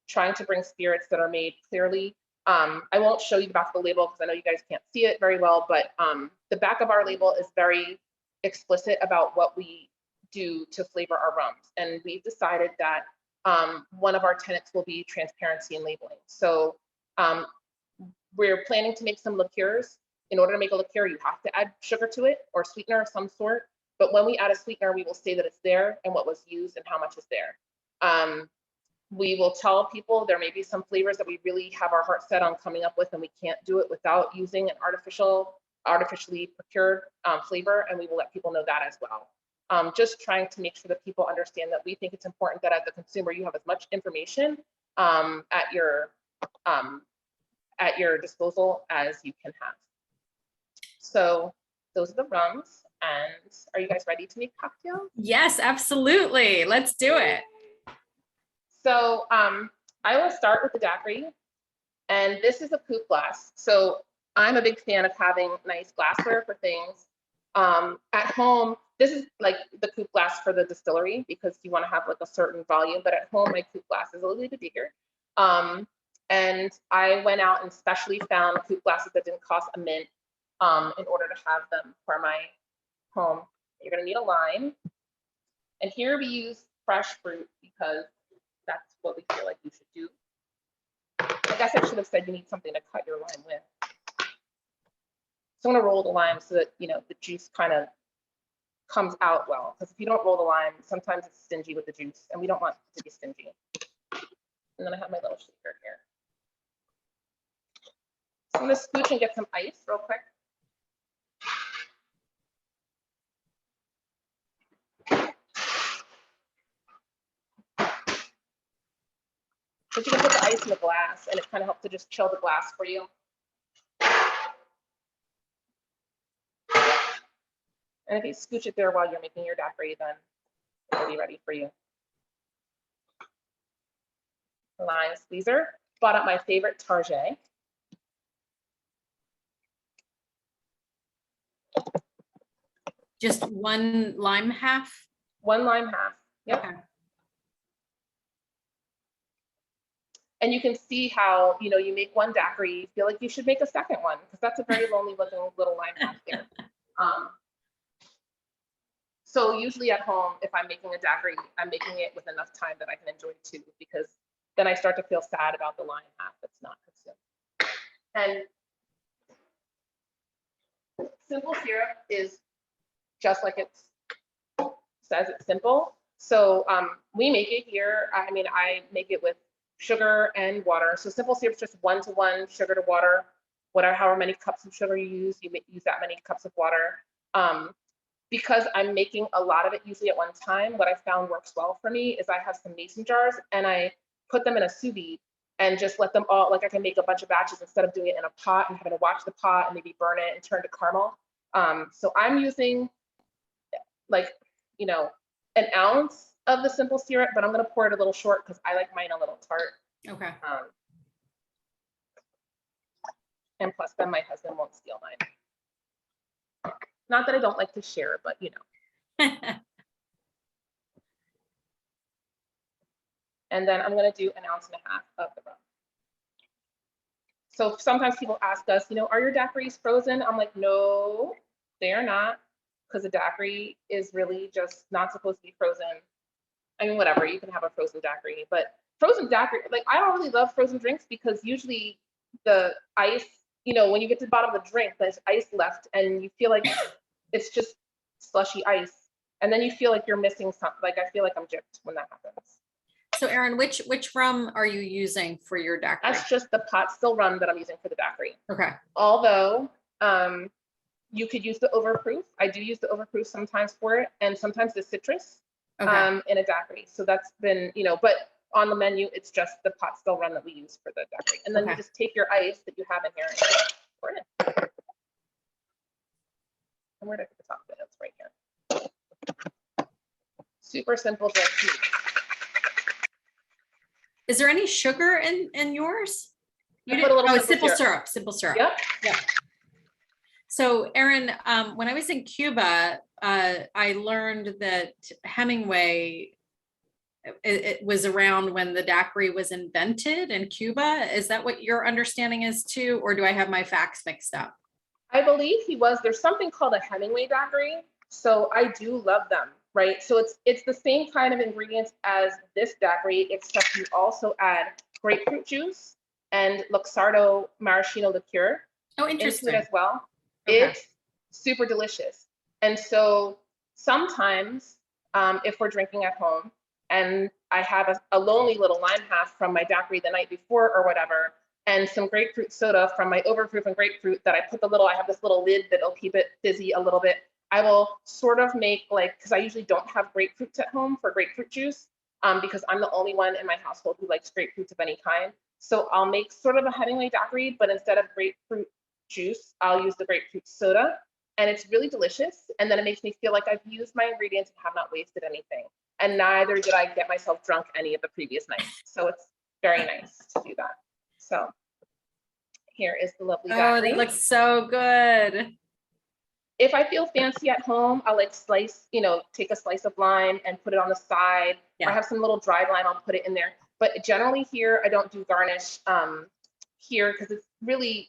trying to bring spirits that are made clearly. I won't show you the back of the label because I know you guys can't see it very well, but the back of our label is very explicit about what we do to flavor our rums. And we've decided that one of our tenets will be transparency in labeling. So we're planning to make some liqueurs. In order to make a liqueur, you have to add sugar to it or sweetener of some sort. But when we add a sweetener, we will say that it's there and what was used and how much is there. We will tell people there may be some flavors that we really have our heart set on coming up with, and we can't do it without using an artificially procured flavor, and we will let people know that as well. Just trying to make sure that people understand that we think it's important that as a consumer, you have as much information at your disposal as you can have. So those are the rums. And are you guys ready to make cocktails? Yes, absolutely. Let's do it. So I will start with the daiquiri, and this is a coupe glass. So I'm a big fan of having nice glassware for things. At home, this is like the coupe glass for the distillery because you want to have like a certain volume, but at home my coupe glass is a little bit bigger. And I went out and specially found coupe glasses that didn't cost a mint in order to have them for my home. You're going to need a lime, and here we use fresh fruit because that's what we feel like you should do. I guess I should have said you need something to cut your lime with. So I'm going to roll the lime so that the juice kind of comes out well, because if you don't roll the lime, sometimes it's stingy with the juice, and we don't want it to be stingy. And then I have my little shaker here. So I'm going to scooch and get some ice real quick. But you can put the ice in the glass, and it kind of helps to just chill the glass for you. And if you scooch it there while you're making your daiquiri, then it'll be ready for you. Lime squeezer. Bought up my favorite Target. Just 1 lime half? 1 lime half. Yep. Okay. And you can see how, you make 1 daiquiri, you feel like you should make a second one, because that's a very lonely looking little lime half there. So usually at home, if I'm making a daiquiri, I'm making it with enough time that I can enjoy 2, because then I start to feel sad about the lime half that's not consumed. And simple syrup is just like it says, it's simple. So we make it here. I make it with sugar and water. So simple syrup is just 1-to-1 sugar to water. However many cups of sugar you use that many cups of water. because I'm making a lot of it usually at one time, what I found works well for me is I have some mason jars and I put them in a sous vide and just let them all, like I can make a bunch of batches instead of doing it in a pot and having to watch the pot and maybe burn it and turn to caramel. So I'm using like, you know, an ounce of the simple syrup, but I'm going to pour it a little short because I like mine a little tart. Okay. And plus then my husband won't steal mine. Not that I don't like to share, but you know. And then I'm going to do 1.5 ounces of the rum. So sometimes people ask us, you know, are your daiquiris frozen? I'm like, no, they are not, because a daiquiri is really just not supposed to be frozen. I mean, whatever, you can have a frozen daiquiri, but frozen daiquiri, like I don't really love frozen drinks because usually the ice, you know, when you get to the bottom of the drink, there's ice left and you feel like it's just slushy ice. And then you feel like you're missing something. Like I feel like I'm gypped when that happens. So Erin, which rum are you using for your daiquiri? That's just the pot still rum that I'm using for the daiquiri. Okay. Although you could use the overproof. I do use the overproof sometimes for it, and sometimes the citrus in a daiquiri. So that's been, you know, but on the menu, it's just the pot still rum that we use for the daiquiri. And then you just take your ice that you have in here and pour it in. And where did I put the top of it? It's right here. Super simple drink. Is there any sugar in yours? You put a little simple syrup. Simple syrup. Yep. Yeah. So Erin, when I was in Cuba, I learned that Hemingway, it was around when the daiquiri was invented in Cuba. Is that what your understanding is too? Or do I have my facts mixed up? I believe he was. There's something called a Hemingway daiquiri. So I do love them, right? So it's the same kind of ingredients as this daiquiri, except you also add grapefruit juice and Luxardo maraschino liqueur into it as well. Okay. It's super delicious. And so sometimes if we're drinking at home and I have a lonely little lime half from my daiquiri the night before or whatever, and some grapefruit soda from my overproof and grapefruit that I have this little lid that'll keep it fizzy a little bit. I will sort of make like, because I usually don't have grapefruits at home for grapefruit juice because I'm the only one in my household who likes grapefruits of any kind. So I'll make sort of a Hemingway daiquiri, but instead of grapefruit juice, I'll use the grapefruit soda, and it's really delicious. And then it makes me feel like I've used my ingredients and have not wasted anything. And neither did I get myself drunk any of the previous nights. So it's very nice to do that. So here is the lovely daiquiri. Oh, that looks so good. If I feel fancy at home, I'll like slice, you know, take a slice of lime and put it on the side. Yeah. Or I have some little dried lime, I'll put it in there. But generally here, I don't do garnish here because it's really,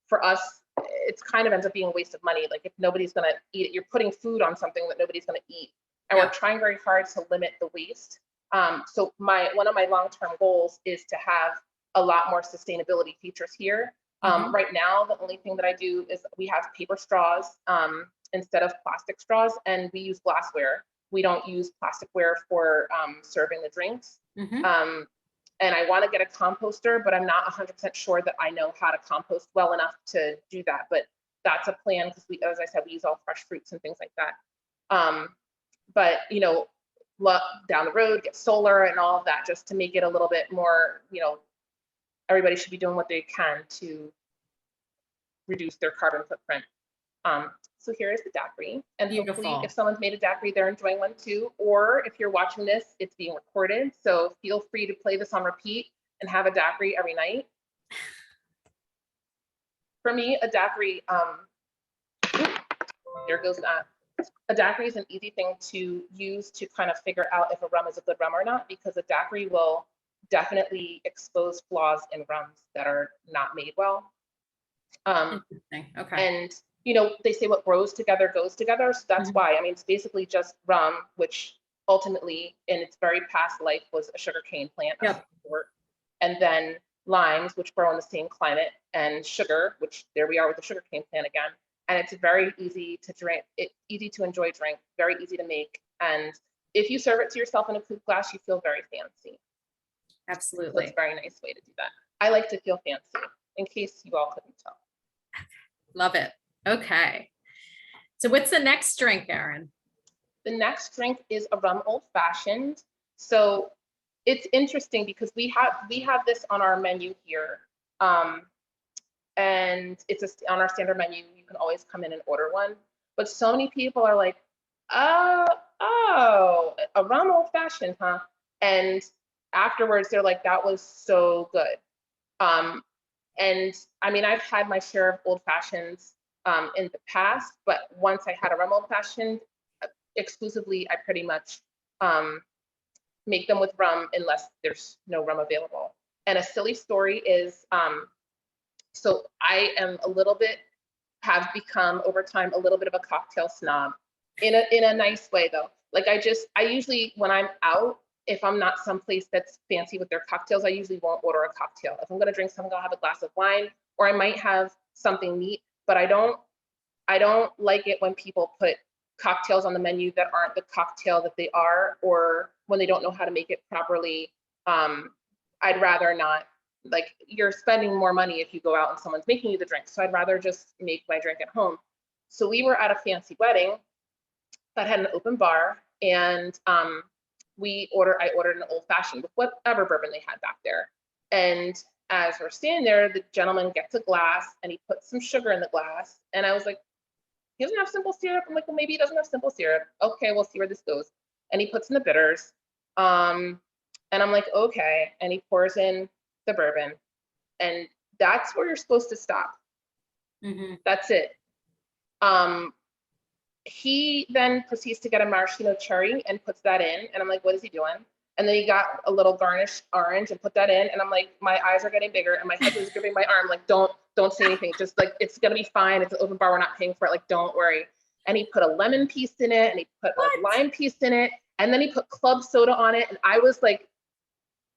for us, it's kind of ends up being a waste of money. Like if nobody's gonna eat it, you're putting food on something that nobody's gonna eat. And we're trying very hard to limit the waste. So one of my long-term goals is to have a lot more sustainability features here. Right now, the only thing that I do is we have paper straws instead of plastic straws, and we use glassware. We don't use plasticware for serving the drinks. And I want to get a composter, but I'm not 100% sure that I know how to compost well enough to do that. But that's a plan because we, as I said, we use all fresh fruits and things like that. But you know, down the road, get solar and all of that, just to make it a little bit more, you know, everybody should be doing what they can to reduce their carbon footprint. So here is the daiquiri, and beautiful. Hopefully if someone's made a daiquiri, they're enjoying one too. Or if you're watching this, it's being recorded. So feel free to play this on repeat and have a daiquiri every night. For me, a daiquiri, there goes that. A daiquiri is an easy thing to use to kind of figure out if a rum is a good rum or not, because a daiquiri will definitely expose flaws in rums that are not made well. Interesting. Okay. And you know, they say what grows together goes together. So that's why, I mean, it's basically just rum, which ultimately in its very past life was a sugarcane plant. Yep. And then limes, which grow in the same climate, and sugar, which there we are with the sugarcane plant again. And it's very easy to drink, easy to enjoy drink, very easy to make. And if you serve it to yourself in a coupe glass, you feel very fancy. Absolutely. So it's a very nice way to do that. I like to feel fancy, in case you all couldn't tell. Love it. Okay. So what's the next drink, Erin? The next drink is a rum old fashioned. So it's interesting because we have this on our menu here. And it's on our standard menu. You can always come in and order one. But so many people are like, oh, a rum old fashioned, huh? And afterwards, they're like, that was so good. And I mean, I've had my share of old fashions in the past, but once I had a rum old fashioned exclusively, I pretty much make them with rum unless there's no rum available. And a silly story is, so I am have become over time a little bit of a cocktail snob in a nice way though. Like I usually, when I'm out, if I'm not someplace that's fancy with their cocktails, I usually won't order a cocktail. If I'm gonna drink something, I'll have a glass of wine, or I might have something neat, but I don't like it when people put cocktails on the menu that aren't the cocktail that they are, or when they don't know how to make it properly. I'd rather not. Like, you're spending more money if you go out and someone's making you the drink. So I'd rather just make my drink at home. So we were at a fancy wedding that had an open bar, and I ordered an old fashioned with whatever bourbon they had back there. And as we're standing there, the gentleman gets a glass and he puts some sugar in the glass. And I was like, he doesn't have simple syrup. I'm like, well, maybe he doesn't have simple syrup. Okay, we'll see where this goes. And he puts in the bitters. And I'm like, okay. And he pours in the bourbon. And that's where you're supposed to stop. Mm-hmm. That's it. He then proceeds to get a maraschino cherry and puts that in. And I'm like, what is he doing? And then he got a little garnished orange and put that in. And I'm like, my eyes are getting bigger. And my husband's gripping my arm, like, don't say anything. Just like, it's gonna be fine. It's an open bar. We're not paying for it. Like, don't worry. And he put a lemon piece in it, and he put a lime piece in it. And then he put club soda on it. And I was like,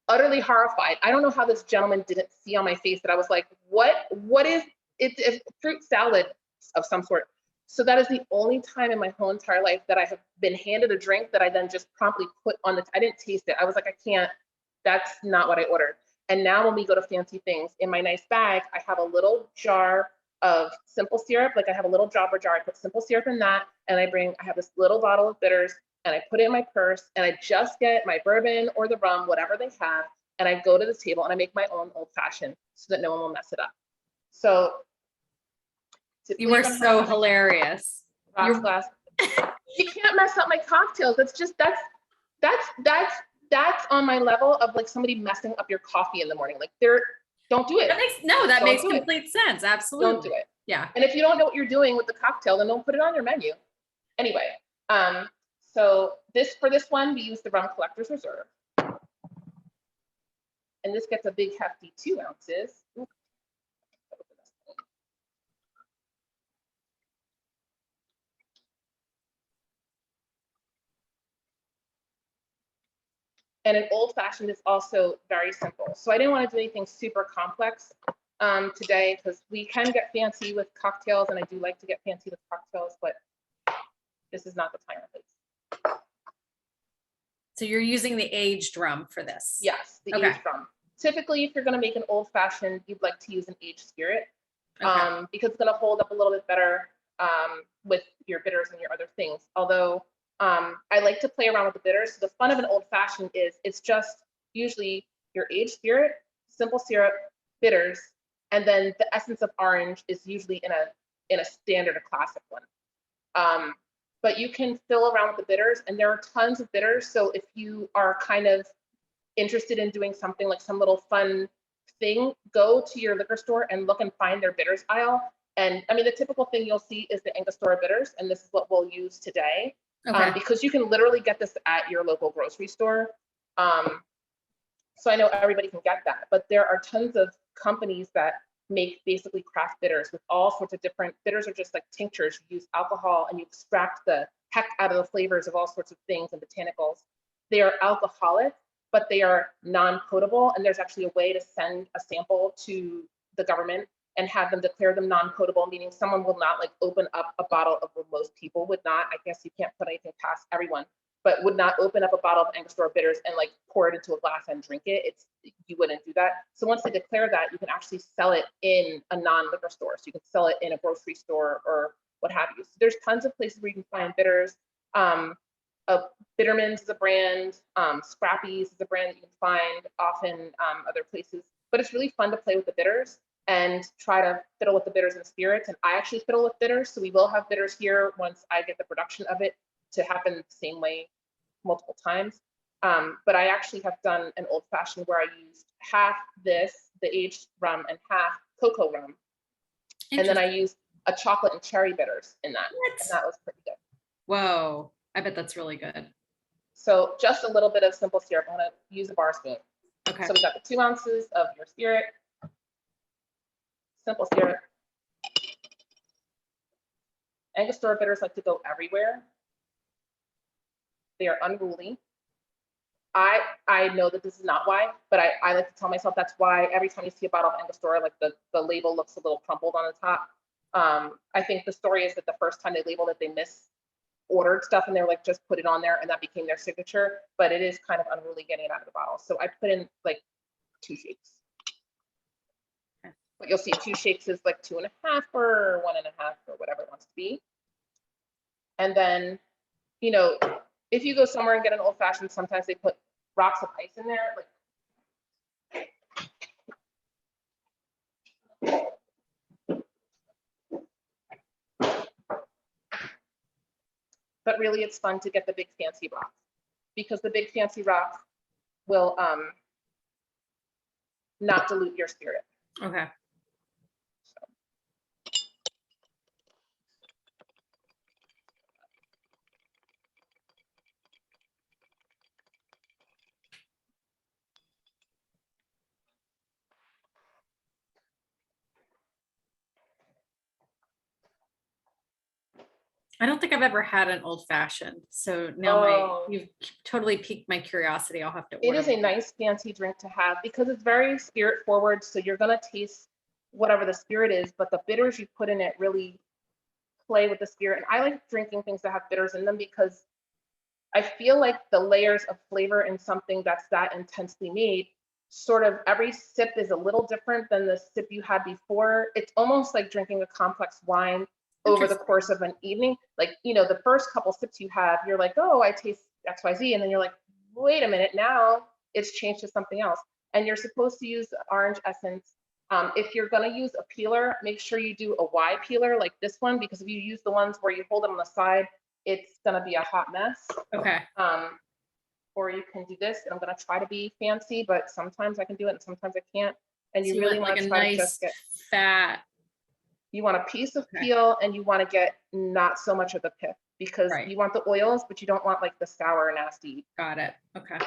utterly horrified. I don't know how this gentleman didn't see on my face that I was like, what is it's a fruit salad of some sort. So that is the only time in my whole entire life that I have been handed a drink that I then just promptly put on I didn't taste it. I was like, I can't, that's not what I ordered. And now when we go to fancy things, in my nice bag, I have a little jar of simple syrup. Like, I have a little dropper jar. I put simple syrup in that, and I have this little bottle of bitters, and I put it in my purse, and I just get my bourbon or the rum, whatever they have, and I go to the table and I make my own old fashioned so that no one will mess it up. So you are so hilarious. Glass. You can't mess up my cocktails. That's on my level of like somebody messing up your coffee in the morning. Like, don't do it. That makes complete sense. Absolutely. Don't do it. Yeah. And if you don't know what you're doing with the cocktail, then don't put it on your menu. Anyway, so for this one, we use the Rum Collector's Reserve. And this gets a big hefty 2 ounces. Ooh. And an old fashioned is also very simple. So I didn't want to do anything super complex today, because we can get fancy with cocktails, and I do like to get fancy with cocktails, but this is not the time or place. So you're using the aged rum for this? Yes, the aged rum. Typically, if you're going to make an old fashioned, you'd like to use an aged spirit, because it's going to hold up a little bit better with your bitters and your other things. Although I like to play around with the bitters. So the fun of an old fashioned is it's just usually your aged spirit, simple syrup, bitters, and then the essence of orange is usually in a standard, a classic one. But you can fill around with the bitters, and there are tons of bitters. So if you are kind of interested in doing something like some little fun thing, go to your liquor store and look and find their bitters aisle. And I mean, the typical thing you'll see is the Angostura Bitters, and this is what we'll use today. Because you can literally get this at your local grocery store. So I know everybody can get that, but there are tons of companies that make basically craft bitters with all sorts of different bitters. Are just like tinctures. You use alcohol and you extract the heck out of the flavors of all sorts of things and botanicals. They are alcoholic, but they are non-potable, and there's actually a way to send a sample to the government and have them declare them non-potable, meaning someone will not like open up a bottle of what most people would not. I guess you can't put anything past everyone, but would not open up a bottle of Angostura Bitters and like pour it into a glass and drink it. You wouldn't do that. So once they declare that, you can actually sell it in a non-liquor store. So you can sell it in a grocery store or what have you. So there's tons of places where you can find bitters. Bitterman's is a brand, Scrappy's is a brand that you can find often other places, but it's really fun to play with the bitters and try to fiddle with the bitters and spirits. And I actually fiddle with bitters, so we will have bitters here once I get the production of it to happen the same way multiple times. But I actually have done an old fashioned where I used half this, the aged rum, and half cocoa rum. And then I used a chocolate and cherry bitters in that. What? And that was pretty good. Whoa, I bet that's really good. So just a little bit of simple syrup. I'm gonna use a bar spoon. Okay. So we got the 2 ounces of your spirit, simple syrup. Angostura bitters like to go everywhere. They are unruly. I know that this is not why, but I like to tell myself that's why every time you see a bottle of Angostura, like the label looks a little crumpled on the top. I think the story is that the first time they labeled it, they misordered stuff and they're like, just put it on there, and that became their signature. But it is kind of unruly getting it out of the bottle. So I put in like 2 shakes. But you'll see 2 shakes is like 2.5 or 1.5 or whatever it wants to be. And then, you know, if you go somewhere and get an old fashioned, sometimes they put rocks of ice in there. But really, it's fun to get the big fancy rocks, because the big fancy rocks will not dilute your spirit. Okay. I don't think I've ever had an old fashioned. So now you've totally piqued my curiosity. I'll have to order. It is a nice fancy drink to have because it's very spirit forward. So you're gonna taste whatever the spirit is, but the bitters you put in it really play with the spirit. And I like drinking things that have bitters in them because I feel like the layers of flavor in something that's that intensely made, sort of every sip is a little different than the sip you had before. It's almost like drinking a complex wine over the course of an evening. Like, you know, the first couple sips you have, you're like, oh, I taste XYZ. And then you're like, wait a minute, now it's changed to something else. And you're supposed to use orange essence. If you're gonna use a peeler, make sure you do a Y peeler like this one, because if you use the ones where you hold them on the side, it's gonna be a hot mess. Okay. Or you can do this. I'm gonna try to be fancy, but sometimes I can do it and sometimes I can't. And you So really like want to a try nice to just get fat. You want a piece of peel and you want to get not so much of the pith, because you want the oils, but you don't want like the sour, nasty. Got it. Okay.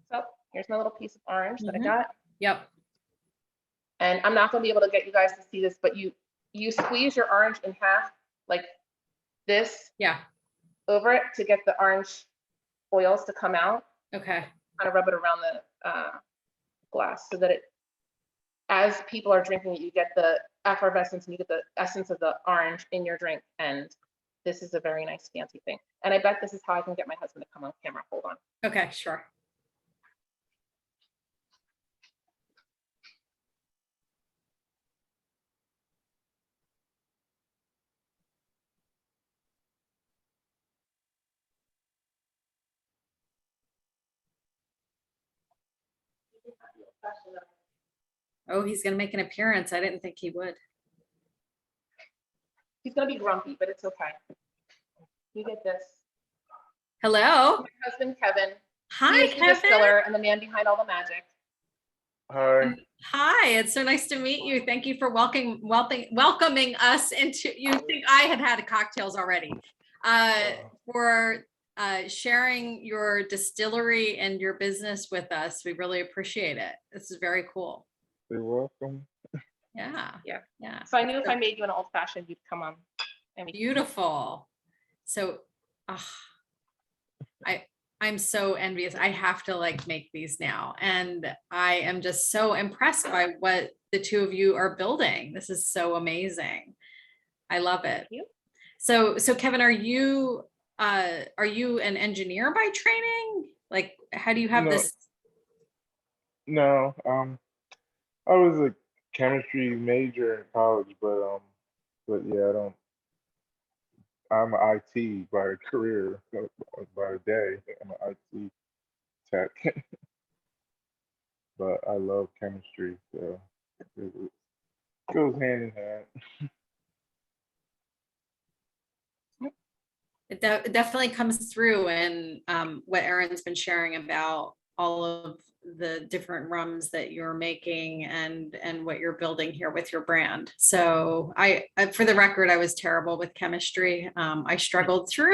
So here's my little piece of orange that I got. Yep. And I'm not going to be able to get you guys to see this, but you squeeze your orange in half like this. Yeah. Over it to get the orange oils to come out. Okay. Kind of rub it around the glass so that it, as people are drinking it, you get the effervescence and you get the essence of the orange in your drink. And this is a very nice fancy thing. And I bet this is how I can get my husband to come on camera. Hold on. Okay, sure. Oh, he's going to make an appearance. I didn't think he would. He's going to be grumpy, but it's okay. You get this. Hello. My husband, Kevin. Hi, He's the distiller and the man behind all the magic. Hi. Hi, it's so nice to meet you. Thank you for welcoming us into, you think I had cocktails already, for sharing your distillery and your business with us. We really appreciate it. This is very cool. You're welcome. Yeah. Yeah. Yeah. So I knew if I made you an old fashioned, you'd come on. Beautiful. So I'm so envious. I have to like make these now. And I am just so impressed by what the two of you are building. This is so amazing. I love it. Thank you. So Kevin, are you an engineer by training? Like, how do you have this? No, I was a chemistry major in college, but yeah, I'm an IT by career, by day. I'm an IT tech, but I love chemistry, so it goes hand in hand. It definitely comes through in what Erin's been sharing about all of the different rums that you're making and what you're building here with your brand. So for the record, I was terrible with chemistry. I struggled through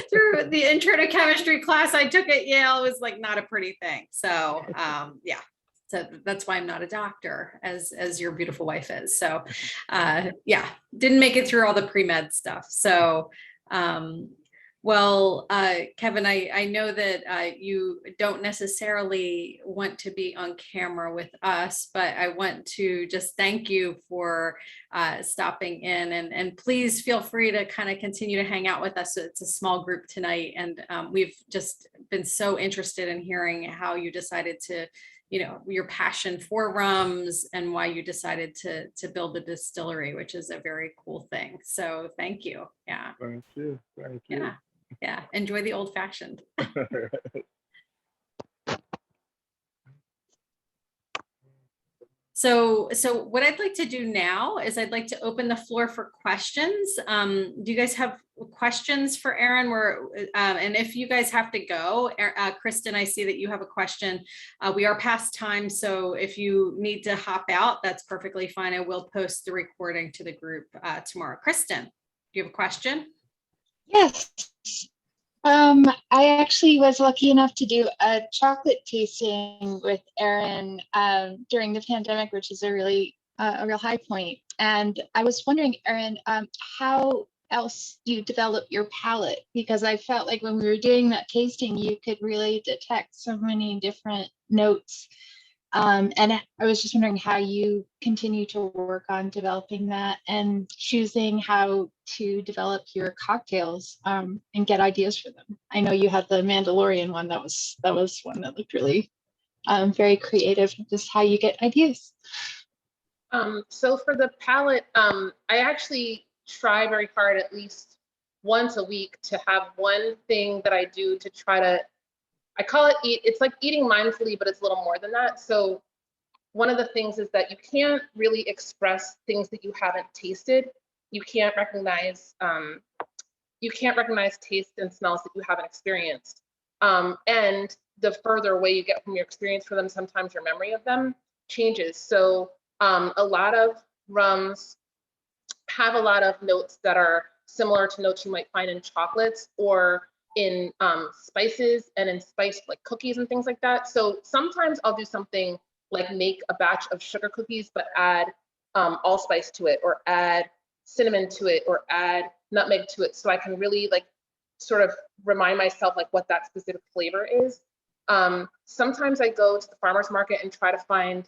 through the intro to chemistry class I took at Yale. It was like not a pretty thing. So yeah. So that's why I'm not a doctor, as your beautiful wife is. So yeah, didn't make it through all the pre-med stuff. So well, Kevin, I know that you don't necessarily want to be on camera with us, but I want to just thank you for stopping in, and please feel free to kind of continue to hang out with us. It's a small group tonight, and we've just been so interested in hearing how you decided to, your passion for rums and why you decided to build the distillery, which is a very cool thing. So thank you. Yeah. Thank you. Thank you. Yeah. Yeah. Enjoy the old fashioned. So what I'd like to do now is I'd like to open the floor for questions. Do you guys have questions for Erin? And if you guys have to go, Kristen, I see that you have a question. We are past time, so if you need to hop out, that's perfectly fine. I will post the recording to the group tomorrow. Kristen, do you have a question? Yes. I actually was lucky enough to do a chocolate tasting with Erin during the pandemic, which is a real high point. And I was wondering, Erin, how else you develop your palate? Because I felt like when we were doing that tasting, you could really detect so many different notes. And I was just wondering how you continue to work on developing that and choosing how to develop your cocktails and get ideas for them. I know you had the Mandalorian one. That was one that looked really very creative. Just how you get ideas. So for the palette, I actually try very hard at least once a week to have one thing that I do to try to, I call it it's like eating mindfully, but it's a little more than that. So one of the things is that you can't really express things that you haven't tasted. You can't recognize taste and smells that you haven't experienced. And the further away you get from your experience for them, sometimes your memory of them changes. So a lot of rums have a lot of notes that are similar to notes you might find in chocolates or in spices and in spiced like cookies and things like that. So sometimes I'll do something like make a batch of sugar cookies, but add allspice to it, or add cinnamon to it, or add nutmeg to it. So I can really like sort of remind myself like what that specific flavor is. Sometimes I go to the farmer's market and try to find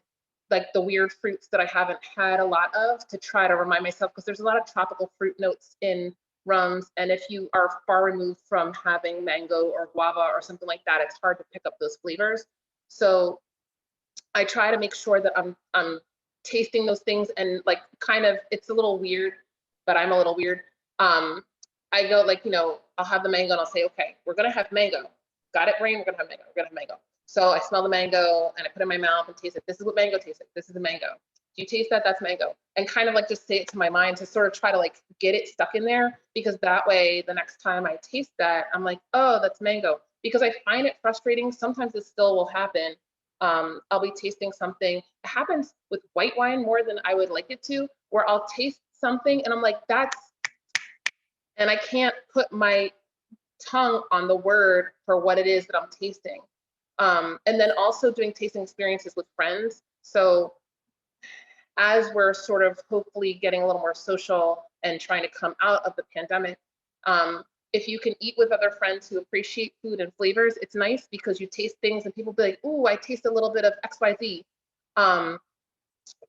like the weird fruits that I haven't had a lot of to try to remind myself, because there's a lot of tropical fruit notes in rums. And if you are far removed from having mango or guava or something like that, it's hard to pick up those flavors. So I try to make sure that I'm tasting those things, and like kind of, it's a little weird, but I'm a little weird. I go like, I'll have the mango and I'll say, okay, we're gonna have mango. Got it, brain? We're gonna have mango. We're gonna have mango. So I smell the mango and I put it in my mouth and taste it. This is what mango tastes like. This is the mango. Do you taste that? That's mango. And kind of like just say it to my mind to sort of try to like get it stuck in there, because that way the next time I taste that, I'm like, oh, that's mango. Because I find it frustrating. Sometimes this still will happen. I'll be tasting something. It happens with white wine more than I would like it to, where I'll taste something and I'm like, and I can't put my tongue on the word for what it is that I'm tasting. And then also doing tasting experiences with friends. So as we're sort of hopefully getting a little more social and trying to come out of the pandemic, if you can eat with other friends who appreciate food and flavors, it's nice because you taste things and people be like, "Ooh, I taste a little bit of XYZ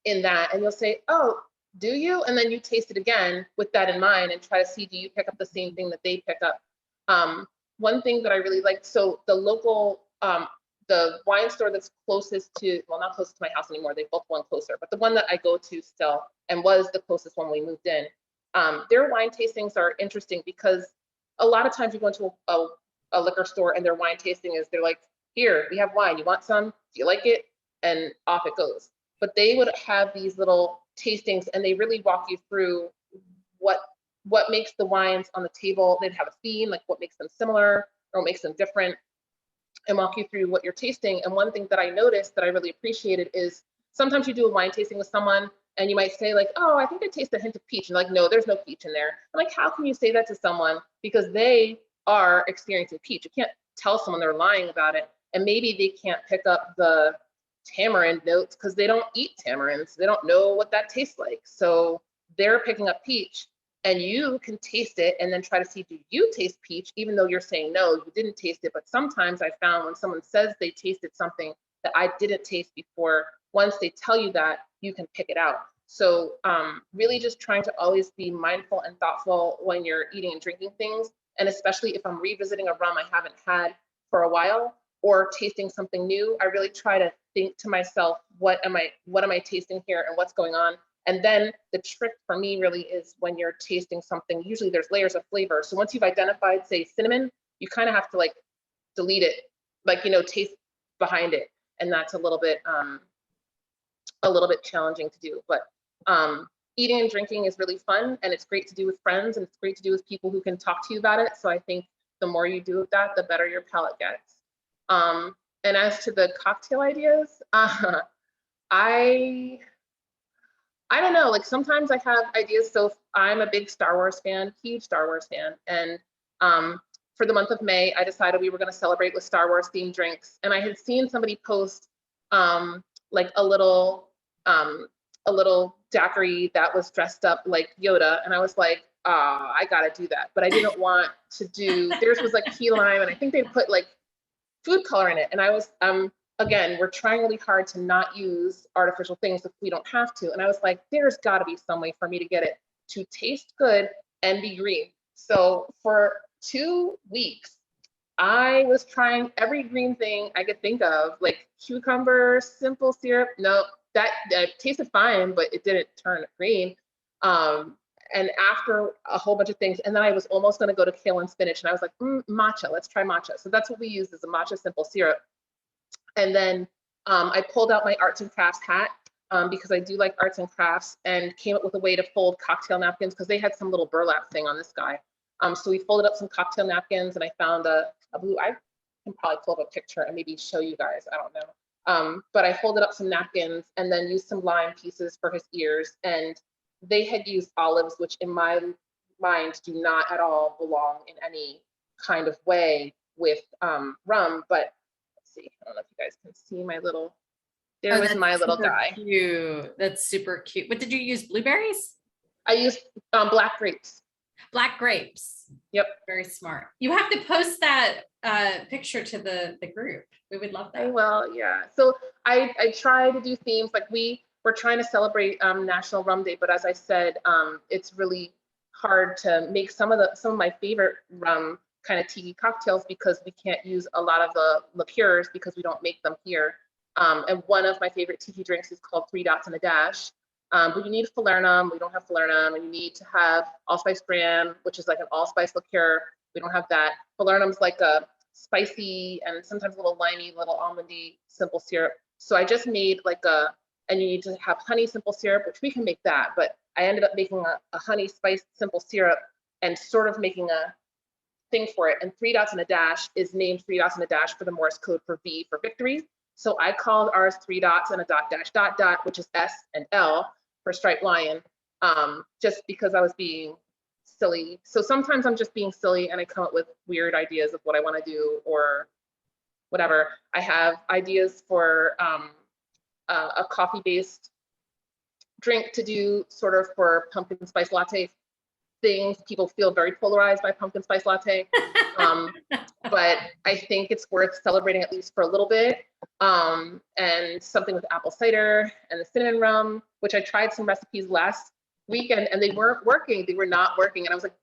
in that," and you'll say, "Oh, do you?" And then you taste it again with that in mind and try to see, do you pick up the same thing that they pick up? One thing that I really like, so the local, the wine store that's closest to, well, not closest to my house anymore, they both went closer, but the one that I go to still, and was the closest one we moved in, Their wine tastings are interesting because a lot of times you go into a liquor store and their wine tasting is, they're like, here, we have wine, you want some? Do you like it? And off it goes. But they would have these little tastings and they really walk you through what makes the wines on the table. They'd have a theme, like what makes them similar or what makes them different, and walk you through what you're tasting. And one thing that I noticed that I really appreciated is sometimes you do a wine tasting with someone and you might say like, oh, I think I taste a hint of peach. And like, no, there's no peach in there. I'm like, how can you say that to someone? Because they are experiencing peach. You can't tell someone they're lying about it. And maybe they can't pick up the tamarind notes because they don't eat tamarinds. They don't know what that tastes like. So they're picking up peach, and you can taste it and then try to see, do you taste peach? Even though you're saying, no, you didn't taste it. But sometimes I found when someone says they tasted something that I didn't taste before, once they tell you that, you can pick it out. So really just trying to always be mindful and thoughtful when you're eating and drinking things. And especially if I'm revisiting a rum I haven't had for a while or tasting something new, I really try to think to myself, what am I tasting here and what's going on? And then the trick for me really is when you're tasting something, usually there's layers of flavor. So once you've identified, say, cinnamon, you kind of have to like delete it, like, taste behind it. And that's a little bit challenging to do. But eating and drinking is really fun, and it's great to do with friends, and it's great to do with people who can talk to you about it. So I think the more you do that, the better your palate gets. And as to the cocktail ideas, I don't know, like sometimes I have ideas. So I'm a big Star Wars fan, huge Star Wars fan. And for the month of May, I decided we were going to celebrate with Star Wars themed drinks. And I had seen somebody post like a little daiquiri that was dressed up like Yoda. And I was like, I got to do that. But I didn't want to do, theirs was like key lime. And I think they put like food color in it. And I was, again, we're trying really hard to not use artificial things if we don't have to. And I was like, there's got to be some way for me to get it to taste good and be green. So for 2 weeks, I was trying every green thing I could think of, like cucumber, simple syrup. No, that tasted fine, but it didn't turn green. And after a whole bunch of things, and then I was almost going to go to kale and spinach, and I was like, matcha, let's try matcha. So that's what we use, is a matcha simple syrup. And then I pulled out my arts and crafts hat because I do like arts and crafts, and came up with a way to fold cocktail napkins because they had some little burlap thing on this guy. So we folded up some cocktail napkins, and I found a blue, I can probably pull up a picture and maybe show you guys, I don't know. But I folded up some napkins and then used some lime pieces for his ears. And they had used olives, which in my mind do not at all belong in any kind of way with rum. But let's see, I don't know if you guys can see my little, there was my little guy. Cute. That's super cute. What did you use? Blueberries? I used black grapes. Black grapes. Yep. Very smart. You have to post that picture to the group. We would love that. Well, yeah. So I try to do themes, like we're trying to celebrate National Rum Day, but as I said, it's really hard to make some of my favorite rum kind of tiki cocktails because we can't use a lot of the liqueurs because we don't make them here. And one of my favorite tiki drinks is called 3 Dots and a Dash. But you need falernum. We don't have falernum, and you need to have allspice bran, which is like an allspice liqueur. We don't have that. Falernum's like a spicy and sometimes a little limey, little almondy simple syrup. So I just made like and you need to have honey simple syrup, which we can make that. But I ended up making a honey spiced simple syrup and sort of making a thing for it. And 3 Dots and a Dash is named 3 Dots and a Dash for the Morse code for V for victory. So I called ours 3 dots and a dot dash dot dot, which is S and L for Striped Lion, just because I was being silly. So sometimes I'm just being silly and I come up with weird ideas of what I want to do or whatever. I have ideas for a coffee-based drink to do sort of for pumpkin spice latte things. People feel very polarized by pumpkin spice latte, but I think it's worth celebrating at least for a little bit. And something with apple cider and the cinnamon rum, which I tried some recipes last weekend and they weren't working. They were not working. And I was like,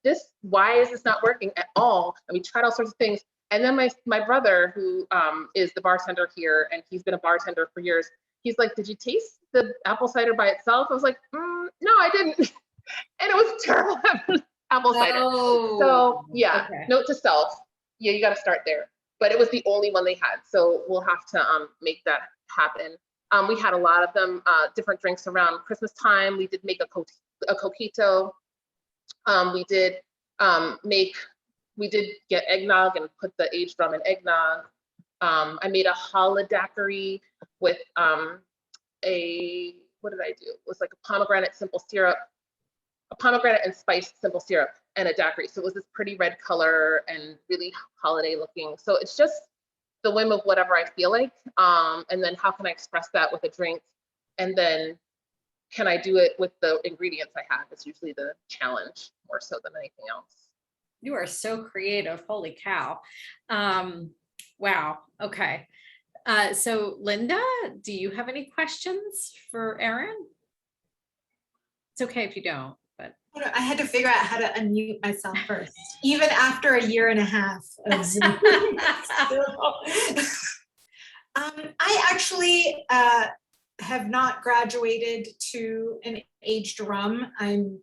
why is this not working at all? And we tried all sorts of things. And then my brother, who is the bartender here, and he's been a bartender for years, he's like, did you taste the apple cider by itself? I was like, no, I didn't. and it was terrible apple cider. Oh, So yeah, okay. note to self, yeah, you got to start there. But it was the only one they had, so we'll have to make that happen. We had a lot of them, different drinks around Christmas time. We did make a coquito. We did get eggnog and put the aged rum in eggnog. I made a challah daiquiri with what did I do? It was like a pomegranate simple syrup, a pomegranate and spice simple syrup, and a daiquiri. So it was this pretty red color and really holiday looking. So it's just the whim of whatever I feel like. And then how can I express that with a drink? And then can I do it with the ingredients I have? It's usually the challenge more so than anything else. You are so creative. Holy cow. Wow. Okay. So Linda, do you have any questions for Erin? It's okay if you don't, but. I had to figure out how to unmute myself first, even after a year and a half of Zoom. I actually have not graduated to an aged rum. I'm,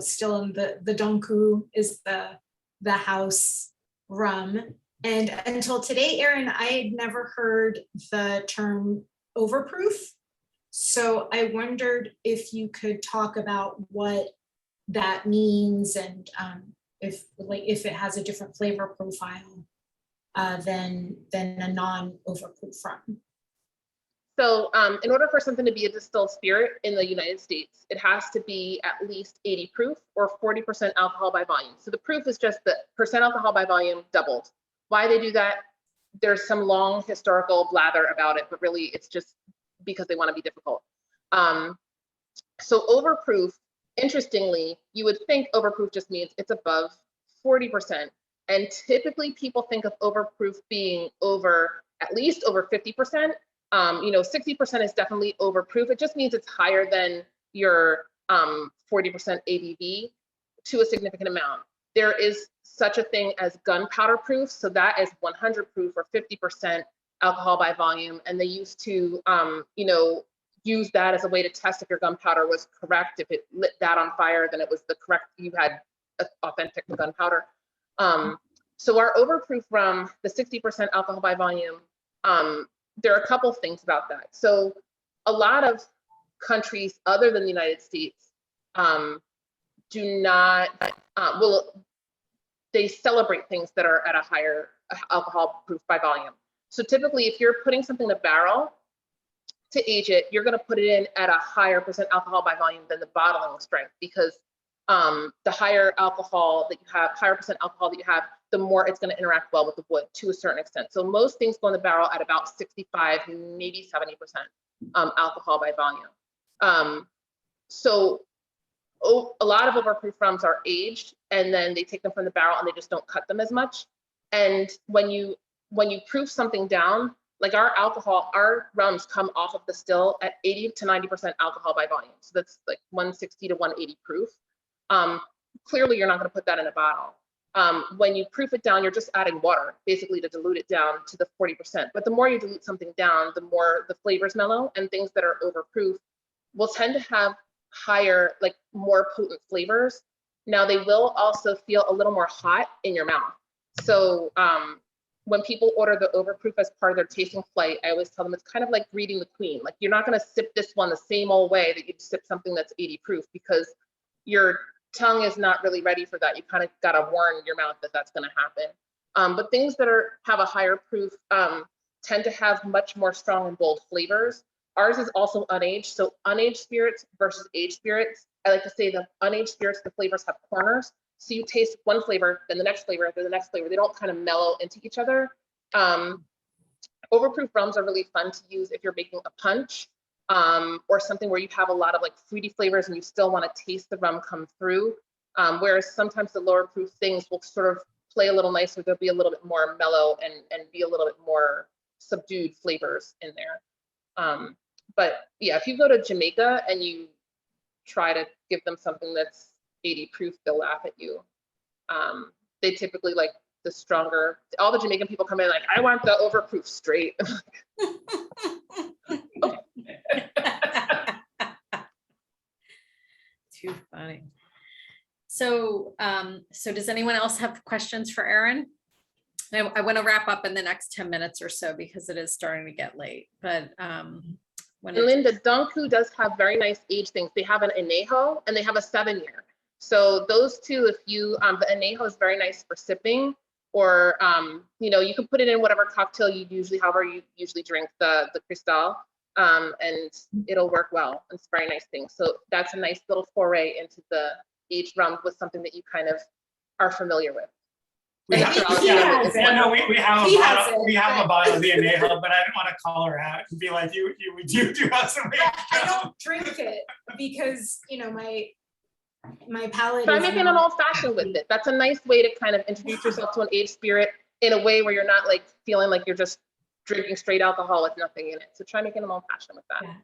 still in the Donku is the house rum. And until today, Erin, I had never heard the term overproof. So I wondered if you could talk about what that means and if it has a different flavor profile than a non-overproof rum. So in order for something to be a distilled spirit in the United States, it has to be at least 80 proof or 40% alcohol by volume. So the proof is just the percent alcohol by volume doubled. Why they do that, there's some long historical blather about it, but really it's just because they want to be difficult. So overproof, interestingly, you would think overproof just means it's above 40%. And typically people think of overproof being at least over 50%. 60% is definitely overproof. It just means it's higher than your 40% ABV to a significant amount. There is such a thing as gunpowder proof. So that is 100 proof or 50% alcohol by volume. And they used to, use that as a way to test if your gunpowder was correct. If it lit that on fire, then it was you had authentic gunpowder. So our overproof rum, the 60% alcohol by volume, there are a couple things about that. So a lot of countries other than the United States do not, they celebrate things that are at a higher alcohol proof by volume. So typically if you're putting something in a barrel to age it, you're gonna put it in at a higher percent alcohol by volume than the bottling strength, because the higher alcohol that you have, higher percent alcohol that you have, the more it's going to interact well with the wood to a certain extent. So most things go in the barrel at about 65, maybe 70% alcohol by volume. So a lot of overproof rums are aged and then they take them from the barrel and they just don't cut them as much. And when you proof something down, like our rums come off of the still at 80 to 90% alcohol by volume. So that's like 160 to 180 proof. Clearly you're not going to put that in a bottle. When you proof it down, you're just adding water basically to dilute it down to the 40%. But the more you dilute something down, the more the flavors mellow, and things that are overproof will tend to have higher, like more potent flavors. Now they will also feel a little more hot in your mouth. So when people order the overproof as part of their tasting flight, I always tell them it's kind of like greeting the queen. Like you're not going to sip this one the same old way that you'd sip something that's 80 proof, because your tongue is not really ready for that. You kind of got to warn your mouth that that's going to happen. But things that have a higher proof tend to have much more strong and bold flavors. Ours is also unaged. So unaged spirits versus aged spirits. I like to say the unaged spirits, the flavors have corners. So you taste one flavor, then the next flavor, then the next flavor. They don't kind of mellow into each other. Overproof rums are really fun to use if you're making a punch. Or something where you have a lot of like fruity flavors and you still want to taste the rum come through. Whereas sometimes the lower proof things will sort of play a little nicer. They'll be a little bit more mellow and be a little bit more subdued flavors in there. But yeah, if you go to Jamaica and you try to give them something that's 80 proof, they'll laugh at you. They typically like the stronger, all the Jamaican people come in like, I want the overproof straight. Too funny. So, so does anyone else have questions for Erin? I want to wrap up in the next 10 minutes or so because it is starting to get late, but when And Linda, Donku does have very nice age things. They have an anejo and they have a 7-year. So those two, if you, the anejo is very nice for sipping, or, you know, you can put it in whatever cocktail you usually, however you usually drink the cristal, and it'll work well. It's a very nice thing. So that's a nice little foray into the aged rum with something that you kind of are familiar with. We He have, has yeah, it. yeah, no, we have He a has bottle, it, we have a but- bottle of the anejo, but I didn't want to call her out and be like, we do have some. I don't drink it because, you know, my palate Try is making an not- old fashioned with it. That's a nice way to kind of introduce yourself to an aged spirit in a way where you're not like feeling like you're just drinking straight alcohol with nothing in it. So try making an old fashioned with that. Yeah.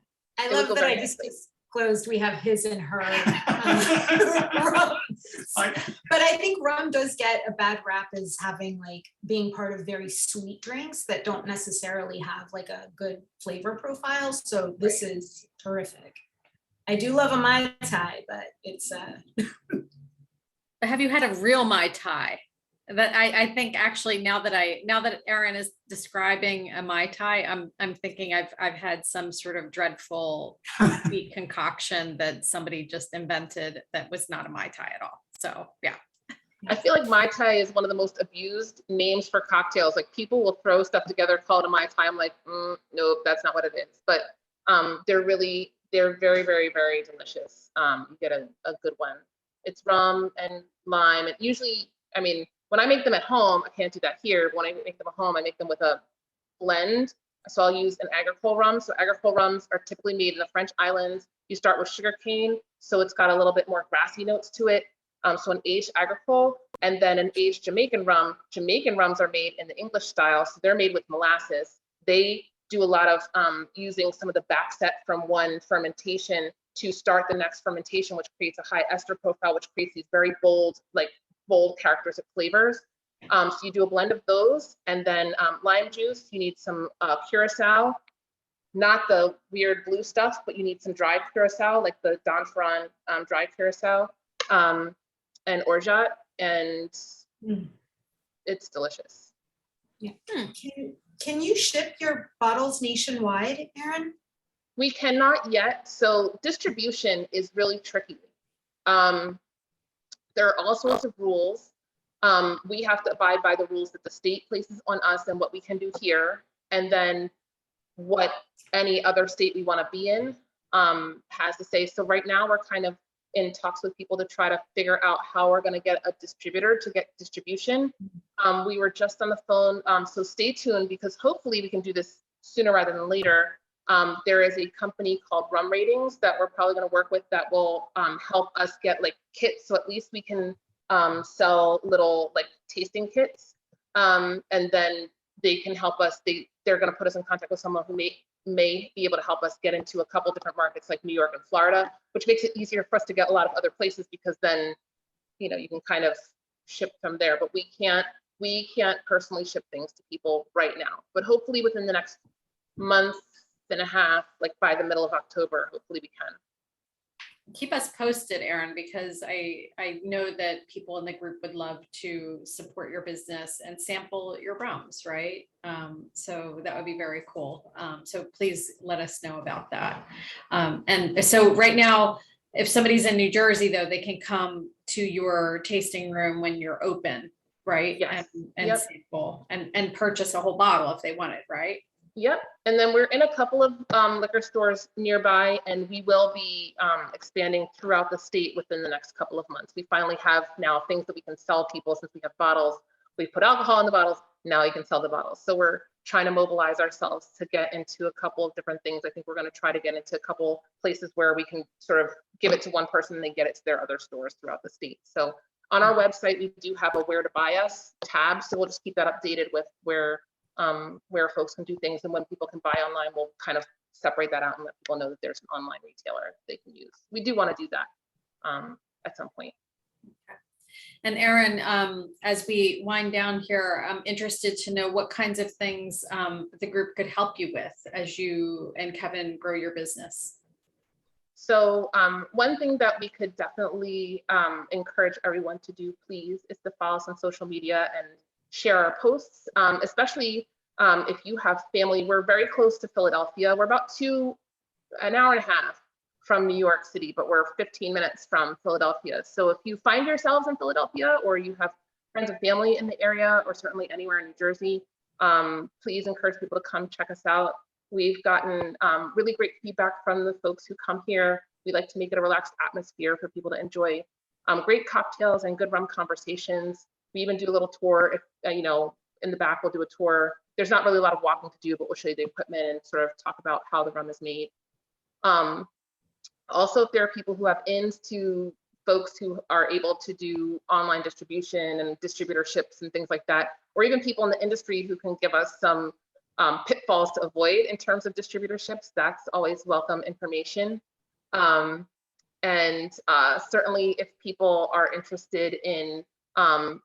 I It would love go that very I just nicely. disclosed we have his and her. Rum. Like, But I think rum does get a bad rap as having like being part of very sweet drinks that don't necessarily have like a good flavor profile. So this is terrific. I do love a Mai Tai, but it's have you had a real Mai Tai? That I think actually now that Erin is describing a Mai Tai, I'm thinking I've had some sort of dreadful sweet concoction that somebody just invented that was not a Mai Tai at all. So yeah. I feel like Mai Tai is one of the most abused names for cocktails. Like people will throw stuff together, call it a Mai Tai. I'm like, nope, that's not what it is. But they're very, very delicious. You get a good one. It's rum and lime. And usually, I mean, when I make them at home, I can't do that here. But when I make them at home, I make them with a blend. So I'll use an agricole rum. So agricole rums are typically made in the French islands. You start with sugar cane, so it's got a little bit more grassy notes to it. So an aged agricole, and then an aged Jamaican rum. Jamaican rums are made in the English style, so they're made with molasses. They do a lot of using some of the back set from one fermentation to start the next fermentation, which creates a high ester profile, which creates these very bold characteristic flavors. So you do a blend of those, and then lime juice. You need some curacao, not the weird blue stuff, but you need some dried curacao, like the Don Ferran dried curacao, and orgeat, and it's delicious. yeah. Can you ship your bottles nationwide, Erin? We cannot yet. So distribution is really tricky. There are all sorts of rules. We have to abide by the rules that the state places on us and what we can do here. And then what any other state we want to be in has to say. So right now we're kind of in talks with people to try to figure out how we're going to get a distributor to get distribution. We were just on the phone. So stay tuned because hopefully we can do this sooner rather than later. There is a company called Rum Ratings that we're probably going to work with that will help us get like kits. So at least we can sell little like tasting kits. And then they can help us. They're going to put us in contact with someone who may be able to help us get into a couple different markets like New York and Florida, which makes it easier for us to get a lot of other places because then, you know, you can kind of ship from there. But we can't personally ship things to people right now. But hopefully within the next month and a half, like by the middle of October, hopefully we can. Keep us posted, Erin, because I know that people in the group would love to support your business and sample your rums, right? So that would be very cool. So please let us know about that. And so right now, if somebody's in New Jersey, though, they can come to your tasting room when you're open, right? Yes. And Yep. sample and purchase a whole bottle if they want it, right? Yep. And then we're in a couple of liquor stores nearby, and we will be expanding throughout the state within the next couple of months. We finally have now things that we can sell people since we have bottles. We put alcohol in the bottles. Now you can sell the bottles. So we're trying to mobilize ourselves to get into a couple of different things. I think we're going to try to get into a couple places where we can sort of give it to one person and they get it to their other stores throughout the state. So on our website, we do have a where to buy us tab. So we'll just keep that updated with where folks can do things, and when people can buy online, we'll kind of separate that out and let people know that there's an online retailer they can use. We do want to do that at some point. And Erin, as we wind down here, I'm interested to know what kinds of things the group could help you with as you and Kevin grow your business. So one thing that we could definitely encourage everyone to do, please, is to follow us on social media and share our posts, especially if you have family. We're very close to Philadelphia. We're about an hour and a half from New York City, but we're 15 minutes from Philadelphia. So if you find yourselves in Philadelphia, or you have friends and family in the area, or certainly anywhere in New Jersey, please encourage people to come check us out. We've gotten really great feedback from the folks who come here. We like to make it a relaxed atmosphere for people to enjoy great cocktails and good rum conversations. We even do a little tour. If in the back, we'll do a tour. There's not really a lot of walking to do, but we'll show you the equipment and sort of talk about how the rum is made. Also, if there are people who have ins to folks who are able to do online distribution and distributorships and things like that, or even people in the industry who can give us some pitfalls to avoid in terms of distributorships, that's always welcome information. And certainly if people are interested in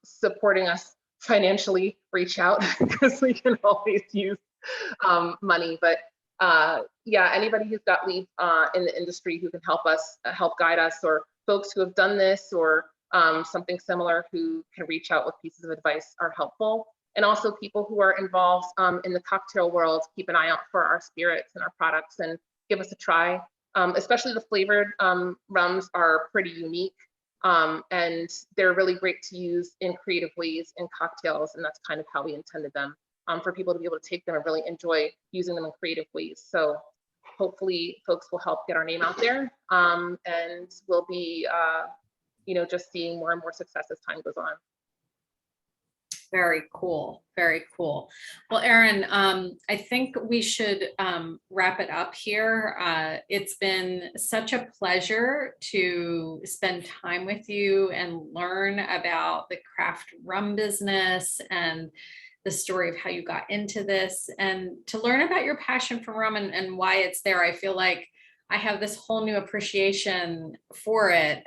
supporting us financially, reach out, because we can always use money. But yeah, anybody who's got leads in the industry who can help us, help guide us, or folks who have done this or something similar who can reach out with pieces of advice are helpful. And also people who are involved in the cocktail world, keep an eye out for our spirits and our products and give us a try. Especially the flavored rums are pretty unique, and they're really great to use in creative ways in cocktails, and that's kind of how we intended them, for people to be able to take them and really enjoy using them in creative ways. So hopefully folks will help get our name out there, and we'll be just seeing more and more success as time goes on. Very cool. Very cool. Well, Erin, I think we should wrap it up here. It's been such a pleasure to spend time with you and learn about the craft rum business and the story of how you got into this, and to learn about your passion for rum and why it's there. I feel like I have this whole new appreciation for it,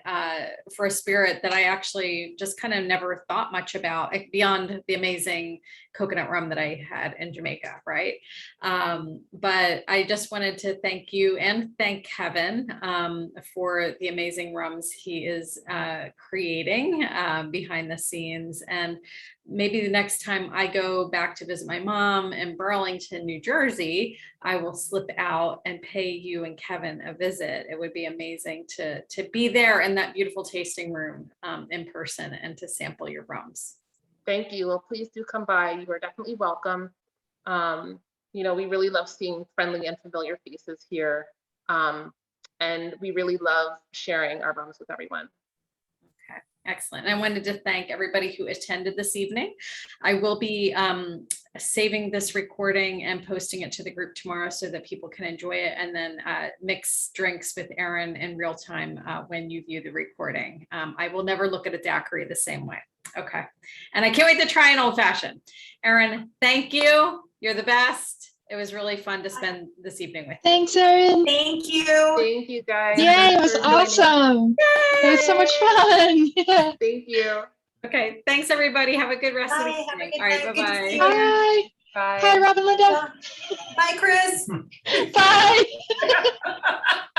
for a spirit that I actually just kind of never thought much about, beyond the amazing coconut rum that I had in Jamaica, right? But I just wanted to thank you and thank Kevin for the amazing rums he is creating behind the scenes. And maybe the next time I go back to visit my mom in Burlington, New Jersey, I will slip out and pay you and Kevin a visit. It would be amazing to be there in that beautiful tasting room in person and to sample your rums. Thank you. Well, please do come by. You are definitely welcome. We really love seeing friendly and familiar faces here. And we really love sharing our rums with everyone. Okay, excellent. And I wanted to thank everybody who attended this evening. I will be saving this recording and posting it to the group tomorrow so that people can enjoy it, and then mix drinks with Erin in real time when you view the recording. I will never look at a daiquiri the same way. Okay. And I can't wait to try an old fashioned. Erin, thank you. You're the best. It was really fun to spend this evening with you. Thanks, Erin. Thank you. Thank you, guys. Yay, it was awesome. It was so much fun. Yeah. Thank you. Okay. Thanks, everybody. Have a good rest of the Bye. Have a evening. good All right. night. Good to Bye-bye. see you. Bye. Bye. Hi, Robin Linda. Bye, Chris. Bye.